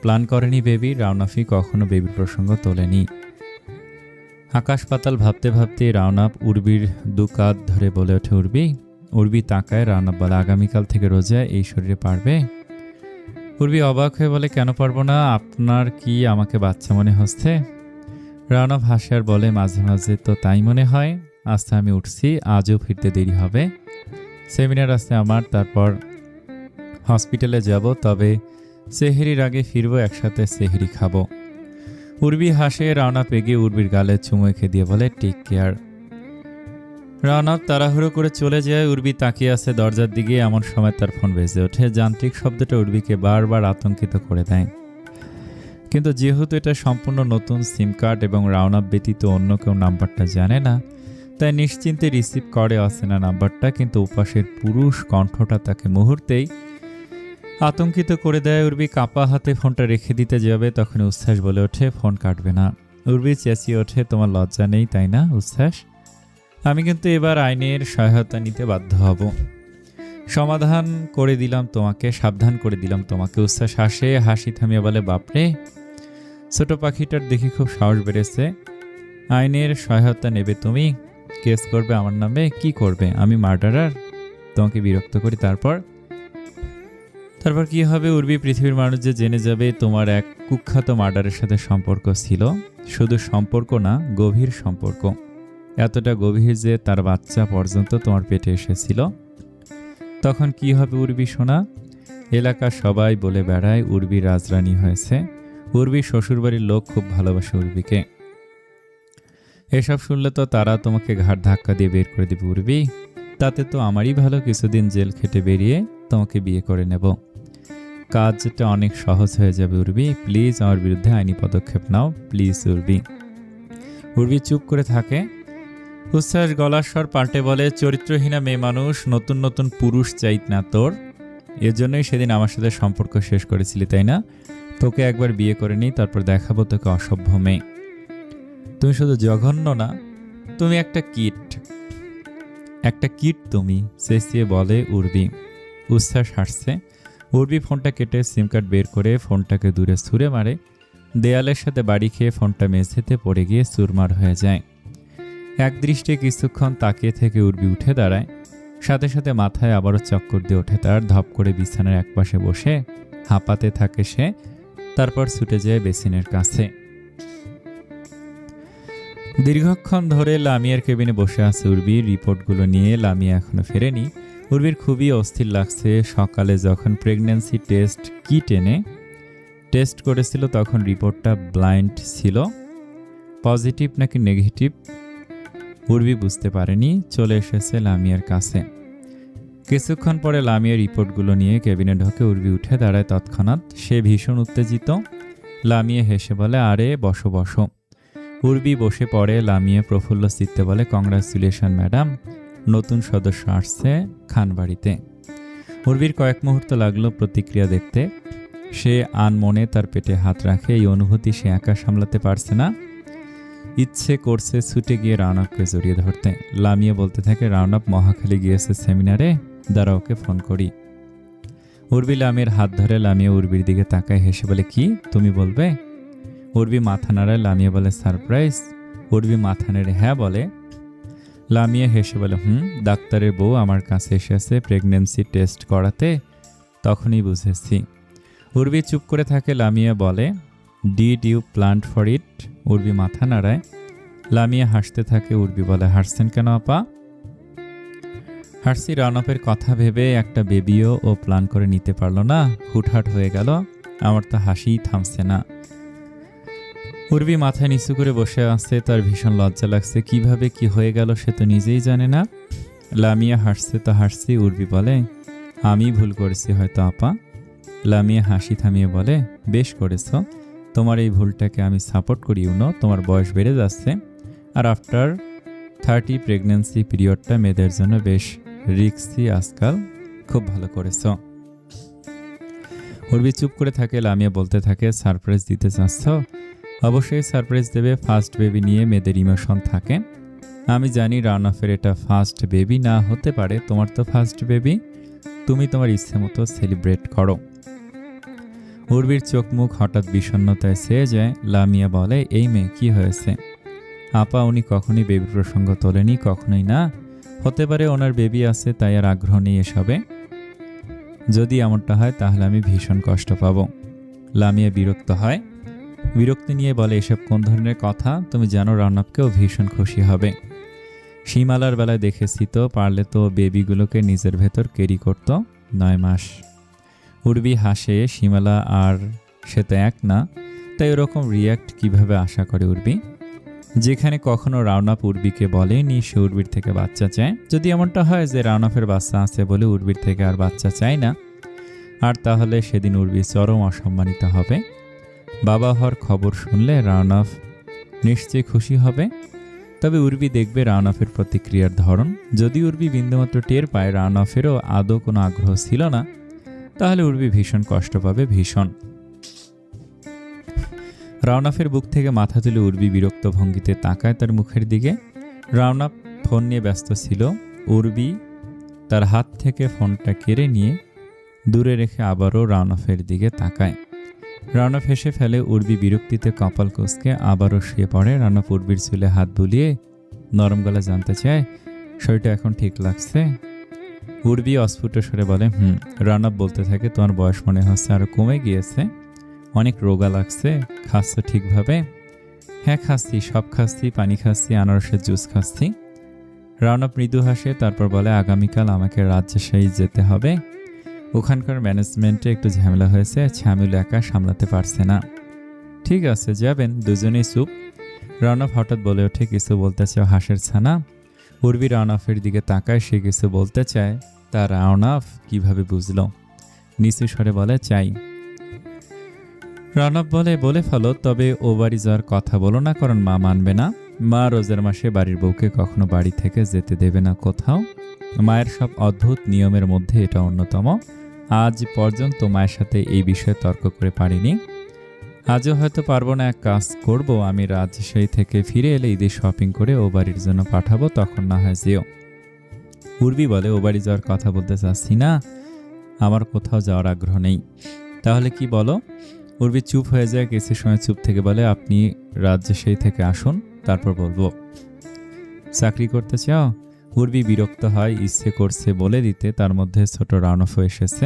[SPEAKER 1] প্ল্যান করেনি বেবি। রাওনাফই কখনো বেবির প্রসঙ্গ তোলেনি। আকাশ পাতাল ভাবতে ভাবতে রাওনাফ উর্বির 2 কাঁধ ধরে বলে ওঠে, উর্বি। উর্বি তাকায়। রাওনাফ বলে, আগামীকাল থেকে রোজা এই শরীরে পারবে? উর্বি অবাক হয়ে বলে, কেন পারবো না? আপনার কি আমাকে বাচ্চা মনে হচ্ছে? রাওনাফ হাসে আর বলে, মাঝে মাঝে তো তাই মনে হয়। আজকে আমি উঠছি, আজও ফিরতে দেরি হবে। সেমিনার আছে আমার, তারপর হসপিটালে যাব। তবে সেহরির আগে ফিরবো, একসাথে সেহরি খাবো। উর্বি হাসে। রাওনাফ এগিয়ে উর্বির গালে চুমু এঁকে দিয়ে বলে, টেক কেয়ার। রাওনাফ তাড়াহুড়ো করে চলে যায়। উর্বি তাকিয়ে আছে দরজার দিকে। এমন সময় তার ফোন বেজে ওঠে। যান্ত্রিক শব্দটা উর্বিকে বারবার আতঙ্কিত করে দেয়। কিন্তু যেহেতু এটা সম্পূর্ণ নতুন সিম কার্ড এবং রাওনাফ ব্যতীত অন্য কেউ নাম্বারটা জানে না, তাই নিশ্চিন্তে রিসিভ করে অচেনা নাম্বারটা। কিন্তু উপাসের পুরুষ কণ্ঠটা তাকে মুহূর্তেই আতঙ্কিত করে দেয়। উর্বি কাঁপা হাতে ফোনটা রেখে দিতে যাবে, তখন উচ্ছ্বাস বলে ওঠে, ফোন কাটবে না। উর্বি চেঁচিয়ে ওঠে, তোমার লজ্জা নেই তাই না উচ্ছ্বাস? আমি কিন্তু এবার আইনের সহায়তা নিতে বাধ্য হব। সমাধান করে দিলাম তোমাকে, সাবধান করে দিলাম তোমাকে। উচ্ছ্বাস হাসে। হাসি থামিয়ে বলে, বাপরে, ছোট পাখিটার দেখি খুব সাহস বেড়েছে। আইনের সহায়তা নেবে তুমি? কেস করবে আমার নামে? কি করবে? আমি মার্ডারার? তোমাকে বিরক্ত করি তারপর কি হবে উর্বি? পৃথিবীর মানুষ যে জেনে যাবে তোমার এক কুখ্যাত মার্ডারের সাথে সম্পর্ক ছিল। শুধু সম্পর্ক না, গভীর সম্পর্ক। এতটা গভীর যে তার বাচ্চা পর্যন্ত তোমার পেটে এসেছিল। তখন কি হবে উর্বি সোনা? এলাকার সবাই বলে বেড়ায় উর্বি রাজরানী হয়েছে। উর্বির শ্বশুরবাড়ির লোক খুব ভালোবাসে উর্বিকে। এসব শুনলে তো তারা তোমাকে ঘাড় ধাক্কা দিয়ে বের করে দেবে উর্বি। তাতে তো আমারই ভালো, কিছুদিন জেল খেটে বেরিয়ে তোমাকে বিয়ে করে নেব। কাজটা অনেক সহজ হয়ে যাবে উর্বি। প্লিজ আমার বিরুদ্ধে আইনি পদক্ষেপ নাও, প্লিজ উর্বি। উর্বি চুপ করে থাকে। উচ্ছ্বাস গলার স্বর পাল্টে বলে, চরিত্রহীনা মেয়ে মানুষ, নতুন নতুন পুরুষ চাই না তোর। এজন্যই সেদিন আমার সাথে সম্পর্ক শেষ করেছিলি, তাই না? তোকে একবার বিয়ে করে নিই, তারপর দেখাবো তোকে অসভ্য মেয়ে। তুমি শুধু জঘন্য না, তুমি একটা কিট তুমি, চেঁচিয়ে বলে উর্বি। উচ্ছ্বাস হাসছে। উর্বি ফোনটা কেটে সিম কার্ড বের করে ফোনটাকে দূরে ছুঁড়ে মারে। দেয়ালের সাথে বাড়ি খেয়ে ফোনটা মেঝেতে পড়ে গিয়ে চুরমার হয়ে যায়। একদৃষ্টে কিছুক্ষণ তাকিয়ে থেকে উর্বি উঠে দাঁড়ায়। সাথে সাথে মাথায় আবারও চক্কর দিয়ে ওঠে তার। ধপ করে বিছানার একপাশে বসে হাঁপাতে থাকে সে। তারপর ছুটে যায় বেসিনের কাছে। দীর্ঘক্ষণ ধরে লামিয়ার কেবিনে বসে আছে উর্বি রিপোর্টগুলো নিয়ে। লামিয়া এখনো ফেরেনি। উর্বির খুবই অস্থির লাগছে। সকালে যখন প্রেগন্যান্সি টেস্ট কিট এনে টেস্ট করেছিল তখন রিপোর্টটা ব্লাইন্ড ছিল। পজিটিভ নাকি নেগেটিভ উর্বি বুঝতে পারেনি। চলে এসেছে লামিয়ার কাছে। কিছুক্ষণ পরে লামিয়ার রিপোর্টগুলো নিয়ে কেবিনে ঢোকে। উর্বি উঠে দাঁড়ায় তৎক্ষণাৎ। সে ভীষণ উত্তেজিত। লামিয়া হেসে বলে, আরে বসো বসো। উর্বি বসে পড়ে। লামিয়া প্রফুল্ল চিত্তে বলে, কংগ্রাচুলেশন ম্যাডাম, নতুন সদস্য আসছে খানবাড়িতে। উর্বির কয়েক মুহূর্ত লাগলো প্রতিক্রিয়া দেখতে। সে আনমনে তার পেটে হাত রাখে। এই অনুভূতি সে একা সামলাতে পারছে না। ইচ্ছে করছে ছুটে গিয়ে রাওনাপকে জড়িয়ে ধরতে। লামিয়া বলতে থাকে, রাওনাপ মহাখালী গিয়েছে সেমিনারে, দাঁড়া ওকে ফোন করি। উর্বি লামিয়ার হাত ধরে। লামিয়া উর্বির দিকে তাকায়, হেসে বলে, কি তুমি বলবে? উর্বি মাথা নাড়ায়। লামিয়া বলে, সারপ্রাইজ। উর্বি মাথা নেড়ে হ্যাঁ বলে। লামিয়া হেসে বলে, ডাক্তারের বউ আমার কাছে এসেছে প্রেগন্যান্সি টেস্ট করাতে, তখনই বুঝেছি। উর্বি চুপ করে থাকে। লামিয়া বলে, did you plan for it? Urbi মাথা নাড়ায়। লামিয়া হাসতে থাকে। উর্বি বলে, হাসছেন কেন আপা? হাসছি রাওনাপের কথা ভেবে। একটা বেবিও ও প্ল্যান করে নিতে পারলো না, হুটহাট হয়ে গেল। আমার তো হাসিই থামছে না। উর্বি মাথায় নিচু করে বসে আছে। তার ভীষণ লজ্জা লাগছে। কিভাবে কি হয়ে গেল সে তো নিজেই জানে না। লামিয়া হাসছে তো হাসছি। উর্বি বলে, আমি ভুল করেছি হয়তো আপা। লামিয়া হাসি থামিয়ে বলে, বেশ করেছ। তোমার এই ভুলটাকে আমি সাপোর্ট করি। তোমার বয়স বেড়ে যাচ্ছে, আর আফটার 30 প্রেগন্যান্সি পিরিয়ডটা মেয়েদের জন্য বেশ রিস্কি আজকাল। খুব ভালো করেছ। উর্বি চুপ করে থাকে। লামিয়া বলতে থাকে, সারপ্রাইজ দিতে চাচ্ছ? অবশ্যই সারপ্রাইজ দেবে। ফার্স্ট বেবি নিয়ে মেয়েদের ইমোশন থাকে। আমি জানি রাওনাফের এটা ফার্স্ট বেবি না হতে পারে, তোমার তো ফার্স্ট বেবি। তুমি তোমার ইচ্ছে মতো সেলিব্রেট করো। উর্বির চোখ মুখ হঠাৎ বিষণ্ণতায় ছেয়ে যায়। লামিয়া বলে, এই মেয়ে কি হয়েছে? আপা, উনি কখনই বেবি প্রসঙ্গ তোলেনি, কখনোই না। হতে পারে ওনার বেবি আছে, তাই আর আগ্রহ নেই এসবে। যদি এমনটা হয় তাহলে আমি ভীষণ কষ্ট পাবো। লামিয়া বিরক্ত হয়। বিরক্তি নিয়ে বলে, এসব কোন ধরনের কথা? তুমি জানো রাওনাপকেও ভীষণ খুশি হবে। সীমালার বেলায় দেখেছি তো, পারলে তো বেবিগুলোকে নিজের ভেতর ক্যারি করতো 9 মাস। উর্বি হাসে। সীমালা আর সে তো এক না, তাই ওরকম রিয়্যাক্ট কিভাবে আশা করে উর্বি? যেখানে কখনো রাওনাপ উর্বিকে বলেনি সে উর্বির থেকে বাচ্চা চায়। যদি এমনটা হয় যে রাওনাপের বাচ্চা আছে বলে উর্বির থেকে আর বাচ্চা চায় না, আর তাহলে সেদিন উর্বি চরম অসম্মানিত হবে। বাবা হওয়ার খবর শুনলে রাওনাফ নিশ্চয়ই খুশি হবে। তবে উর্বি দেখবে রাওনাফের প্রতিক্রিয়ার ধরন। যদি উর্বি বিন্দুমাত্র টের পায় রাওনাফেরও আদৌ কোনো আগ্রহ ছিল না, তাহলে উর্বি ভীষণ কষ্ট পাবে, ভীষণ। রাওনাফের বুক থেকে মাথা তুলে উর্বি বিরক্ত ভঙ্গিতে তাকায় তার মুখের দিকে। রাওনাফ ফোন নিয়ে ব্যস্ত ছিল। উর্বি তার হাত থেকে ফোনটা কেড়ে নিয়ে দূরে রেখে আবারও রাওনাফের দিকে তাকায়। রানব হেসে ফেলে। উর্বি বিরক্তিতে কপাল কুঁচকে আবারও শুয়ে পড়ে। রানব উর্বির চুলে হাত বুলিয়ে নরম গলা জানতে চায়, শরীরটা এখন ঠিক লাগছে? উর্বি অস্ফুট স্বরে বলে, রানব বলতে থাকে, তোমার বয়স মনে হচ্ছে আরো কমে গিয়েছে, অনেক রোগা লাগছে। খাচ্ছ ঠিকভাবে? হ্যাঁ খাচ্ছি, সব খাচ্ছি, পানি খাচ্ছি, আনারসের জুস খাচ্ছি। রানব মৃদু হাসে, তারপর বলে, আগামীকাল আমাকে রাজশাহী যেতে হবে। ওখানকার ম্যানেজমেন্টে একটু ঝামেলা হয়েছে, ঝামেলা একা সামলাতে পারছে না। ঠিক আছে, যাবেন। দুজনেই চুপ। রানব হঠাৎ বলে ওঠে, কিছু বলতে চাও হাঁসের ছানা? উর্বি রানফের দিকে তাকায়, সে কিছু বলতে চায়, তা রানফ কিভাবে বুঝল? নিচু স্বরে বলে, চাই। রানব বলে, বলে ফেলো, তবে ও বাড়ি যাওয়ার কথা বলো না, কারণ মা মানবে না। মা রোজার মাসে বাড়ির বউকে কখনো বাড়ি থেকে যেতে দেবে না কোথাও। মায়ের সব অদ্ভুত নিয়মের মধ্যে এটা অন্যতম। আজ পর্যন্ত মায়ের সাথে এই বিষয়ে তর্ক করে পারিনি, আজও হয়তো পারবো না। এক কাজ করব, আমি রাজশাহী থেকে ফিরে এলে ঈদের শপিং করে ও বাড়ির জন্য পাঠাবো, তখন না হয় যেও। উর্বি বলে, ও বাড়ি যাওয়ার কথা বলতে চাচ্ছি না, আমার কোথাও যাওয়ার আগ্রহ নেই। তাহলে কি বলো? উর্বি চুপ হয়ে যায়, কিছু সময় চুপ থেকে বলে, আপনি রাজশাহী থেকে আসুন, তারপর বলবো। চাকরি করতে চাও? উর্বি বিরক্ত হয়, ইচ্ছে করছে বলে দিতে, তার মধ্যে ছোট রানফও এসেছে,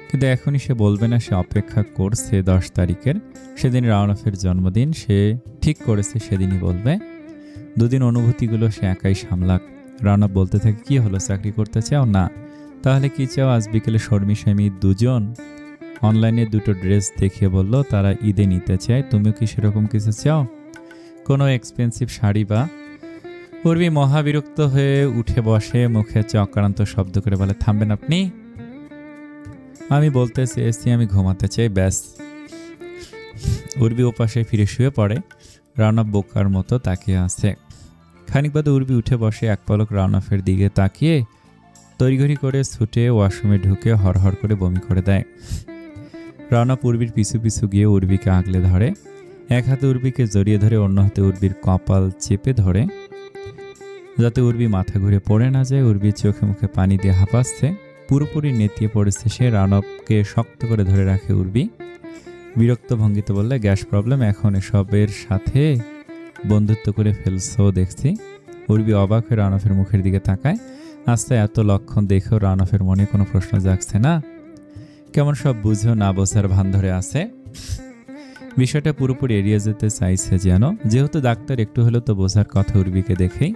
[SPEAKER 1] কিন্তু এখনই সে বলবে না। সে অপেক্ষা করছে 10 তারিখের, সেদিন রানফের জন্মদিন। সে ঠিক করেছে সেদিনই বলবে। দুদিন অনুভূতিগুলো সে একাই সামলাক। রানব বলতে থাকে, কি হলো, চাকরি করতে চাও? না। তাহলে কি চাও? আজ বিকেলে শর্মি স্বামী দুজন অনলাইনে 2টো ড্রেস দেখিয়ে বলল তারা ঈদে নিতে চায়, তুমিও কি সেরকম কিছু চাও? কোনো এক্সপেন্সিভ শাড়ি বা? উর্বি মহাবিরক্ত হয়ে উঠে বসে, মুখে চক্রান্ত শব্দ করে বলে, থামবেন আপনি? আমি বলতে চেয়েছি আমি ঘুমাতে চাই, ব্যাস। উর্বি ওপাশে ফিরে শুয়ে পড়ে। রানব বোকার মতো তাকিয়ে আছে। খানিক বাদে উর্বি উঠে বসে, এক পলক রানফের দিকে তাকিয়ে তড়িঘড়ি করে ছুটে ওয়াশরুমে ঢুকে হরহর করে বমি করে দেয়। রানব উর্বির পিছু পিছু গিয়ে উর্বিকে আগলে ধরে, এক হাতে উর্বিকে জড়িয়ে ধরে, অন্য হাতে উর্বির কপাল চেপে ধরে, যাতে উর্বি মাথা ঘুরে পড়ে না যায়। উর্বির চোখে মুখে পানি দিয়ে হাঁপাচ্ছে, পুরোপুরি নেতিয়ে পড়েছে সে। রানবকে শক্ত করে ধরে রাখে উর্বি। বিরক্ত ভঙ্গিতে বললে, গ্যাস প্রবলেম, এখন এসবের সাথে বন্ধুত্ব করে ফেলছো দেখছি। উর্বি অবাক হয়ে রানফের মুখের দিকে তাকায়। আস্তে এত লক্ষণ দেখেও রানফের মনে কোনো প্রশ্ন জাগছে না, কেমন সব বুঝেও না বোঝার ভান ধরে আছে। বিষয়টা পুরোপুরি এড়িয়ে যেতে চাইছে যেন, যেহেতু ডাক্তার একটু হলেও তো বোঝার কথা উর্বিকে দেখেই।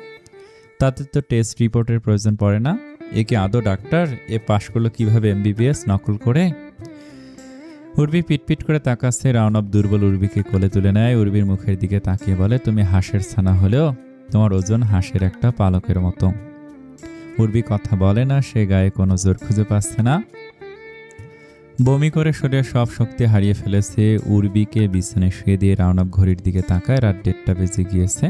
[SPEAKER 1] তাতে তো টেস্ট রিপোর্টের প্রয়োজন পড়ে না। এ কি আদৌ ডাক্তার? এ পাশ করলো কিভাবে MBBS নকল করে? উর্বি পিটপিট করে তাকাচ্ছে। রানব দুর্বল উর্বিকে কোলে তুলে নেয়, উর্বির মুখের দিকে তাকিয়ে বলে, তুমি হাঁসের ছানা হলেও তোমার ওজন হাঁসের একটা পালকের মতো। উর্বি কথা বলে না, সে গায়ে কোনো জোর খুঁজে পাচ্ছে না। বমি করে শরীরের সব শক্তি হারিয়ে ফেলেছে। উর্বিকে বিছানায় শুয়ে দিয়ে রানব ঘড়ির দিকে তাকায়, রাত 1:30 বেজে গিয়েছে।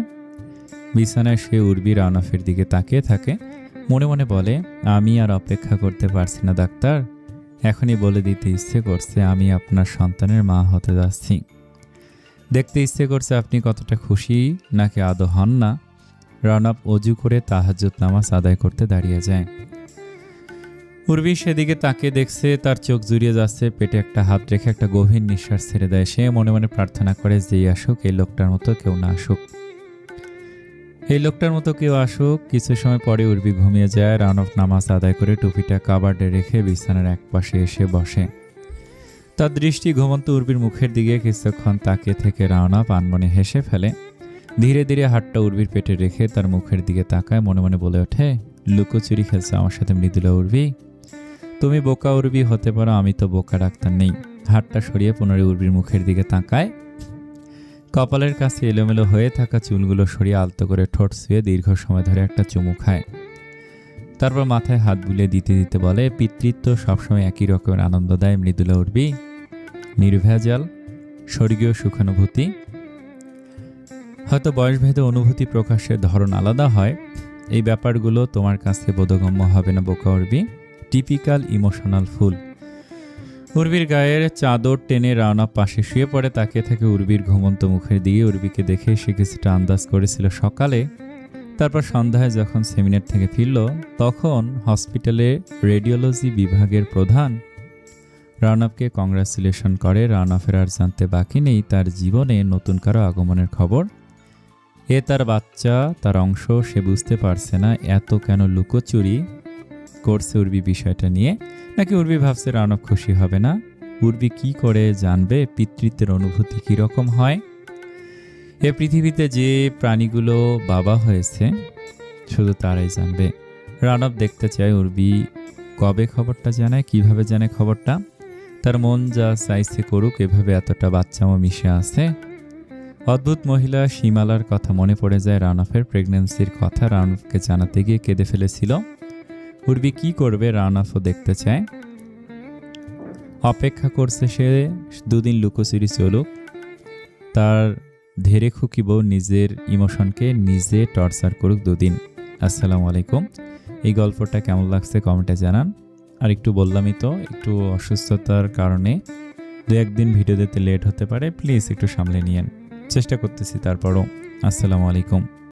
[SPEAKER 1] বিছানায় শুয়ে উর্বি রানফের দিকে তাকিয়ে থাকে, মনে মনে বলে, আমি আর অপেক্ষা করতে পারছি না ডাক্তার, এখনই বলে দিতে ইচ্ছে করছে আমি আপনার সন্তানের মা হতে যাচ্ছি। দেখতে ইচ্ছে করছে আপনি কতটা খুশি, নাকি আদৌ হন না। রানব অজু করে তাহাজ্জুদ নামাজ আদায় করতে দাঁড়িয়ে যায়। উর্বি সেদিকে তাকিয়ে দেখছে, তার চোখ জুড়িয়ে যাচ্ছে। পেটে একটা হাত রেখে একটা গভীর নিঃশ্বাস ছেড়ে দেয়। সে মনে মনে প্রার্থনা করে, যেই আসুক এই লোকটার মতো কেউ না আসুক, এই লোকটার মতো কেউ আসুক। কিছু সময় পরে উর্বি ঘুমিয়ে যায়। রানব নামাজ আদায় করে টুপিটা কাবার্ডে রেখে বিছানার এক পাশে এসে বসে। তার দৃষ্টি ঘুমন্ত উর্বির মুখের দিকে কিছুক্ষণ তাকিয়ে থেকে রানব আনমনে হেসে ফেলে। ধীরে ধীরে হাতটা উর্বির পেটে রেখে তার মুখের দিকে তাকায়, মনে মনে বলে ওঠে, লুকোচুরি খেলছে আমার সাথে মৃদুলা উর্বি। তুমি বোকা উর্বি হতে পারো, আমি তো বোকা ডাক্তার নেই। হাতটা সরিয়ে পুনরায় উর্বির মুখের দিকে তাকায়। কপালের কাছে এলোমেলো হয়ে থাকা চুলগুলো সরিয়ে আলতো করে ঠোঁট ছুঁয়ে দীর্ঘ সময় ধরে একটা চুমু খায়। তারপর মাথায় হাত বুলিয়ে দিতে দিতে বলে, পিতৃত্ব সবসময় একই রকমের আনন্দ দেয় মৃদুলা উর্বি, নির্ভেজাল স্বর্গীয় সুখানুভূতি। হয়তো বয়সভেদে অনুভূতি প্রকাশের ধরন আলাদা হয়, এই ব্যাপারগুলো তোমার কাছে বোধগম্য হবে না বোকা উর্বি। Typical emotional fool. উর্বির গায়ের চাদর টেনে রানব পাশে শুয়ে পড়ে, তাকিয়ে থাকে উর্বির ঘুমন্ত মুখের দিকে। উর্বিকে দেখে সে কিছুটা আন্দাজ করেছিল সকালে, তারপর সন্ধ্যায় যখন সেমিনার থেকে ফিরল, তখন হসপিটালে রেডিওলজি বিভাগের প্রধান রাওনাফকে কংগ্রাচুলেশন করে। রাওনাফের আর জানতে বাকি নেই তার জীবনে নতুন কারো আগমনের খবর। এ তার বাচ্চা, তার অংশ, সে বুঝতে পারছে না এত কেন লুকোচুরি করছে উর্বি বিষয়টা নিয়ে। নাকি উর্বি ভাবছে রাওনাফ খুশি হবে না? উর্বি কি করে জানবে পিতৃত্বের অনুভূতি কীরকম হয়? এ পৃথিবীতে যে প্রাণীগুলো বাবা হয়েছে শুধু তারাই জানবে। রাওনাফ দেখতে চায় উর্বি কবে খবরটা জানায়, কিভাবে জানে খবরটা। তার মন যা চাইছে করুক, এভাবে এতটা বাচ্চামো মিশে আছে। অদ্ভুত মহিলা সীমালার কথা মনে পড়ে যায়। রাওনাফের প্রেগন্যান্সির কথা রাওনাফকে জানাতে গিয়ে কেঁদে ফেলেছিল। উর্বি কি করবে রাওনাফও দেখতে চায়। অপেক্ষা করছে সে দুদিন লুকোচুরি চলুক। তার ধেরে খুকি বউ নিজের ইমোশনকে নিজে টর্চার করুক দুদিন। আসসালামু আলাইকুম। এই গল্পটা কেমন লাগছে কমেন্টে জানান। আর একটু বললামই তো, একটু অসুস্থতার কারণে 2-1 দিন ভিডিও দিতে লেট হতে পারে, প্লিজ একটু সামলে নিয়েন। চেষ্টা করতেছি তারপরও। আসসালামু আলাইকুম।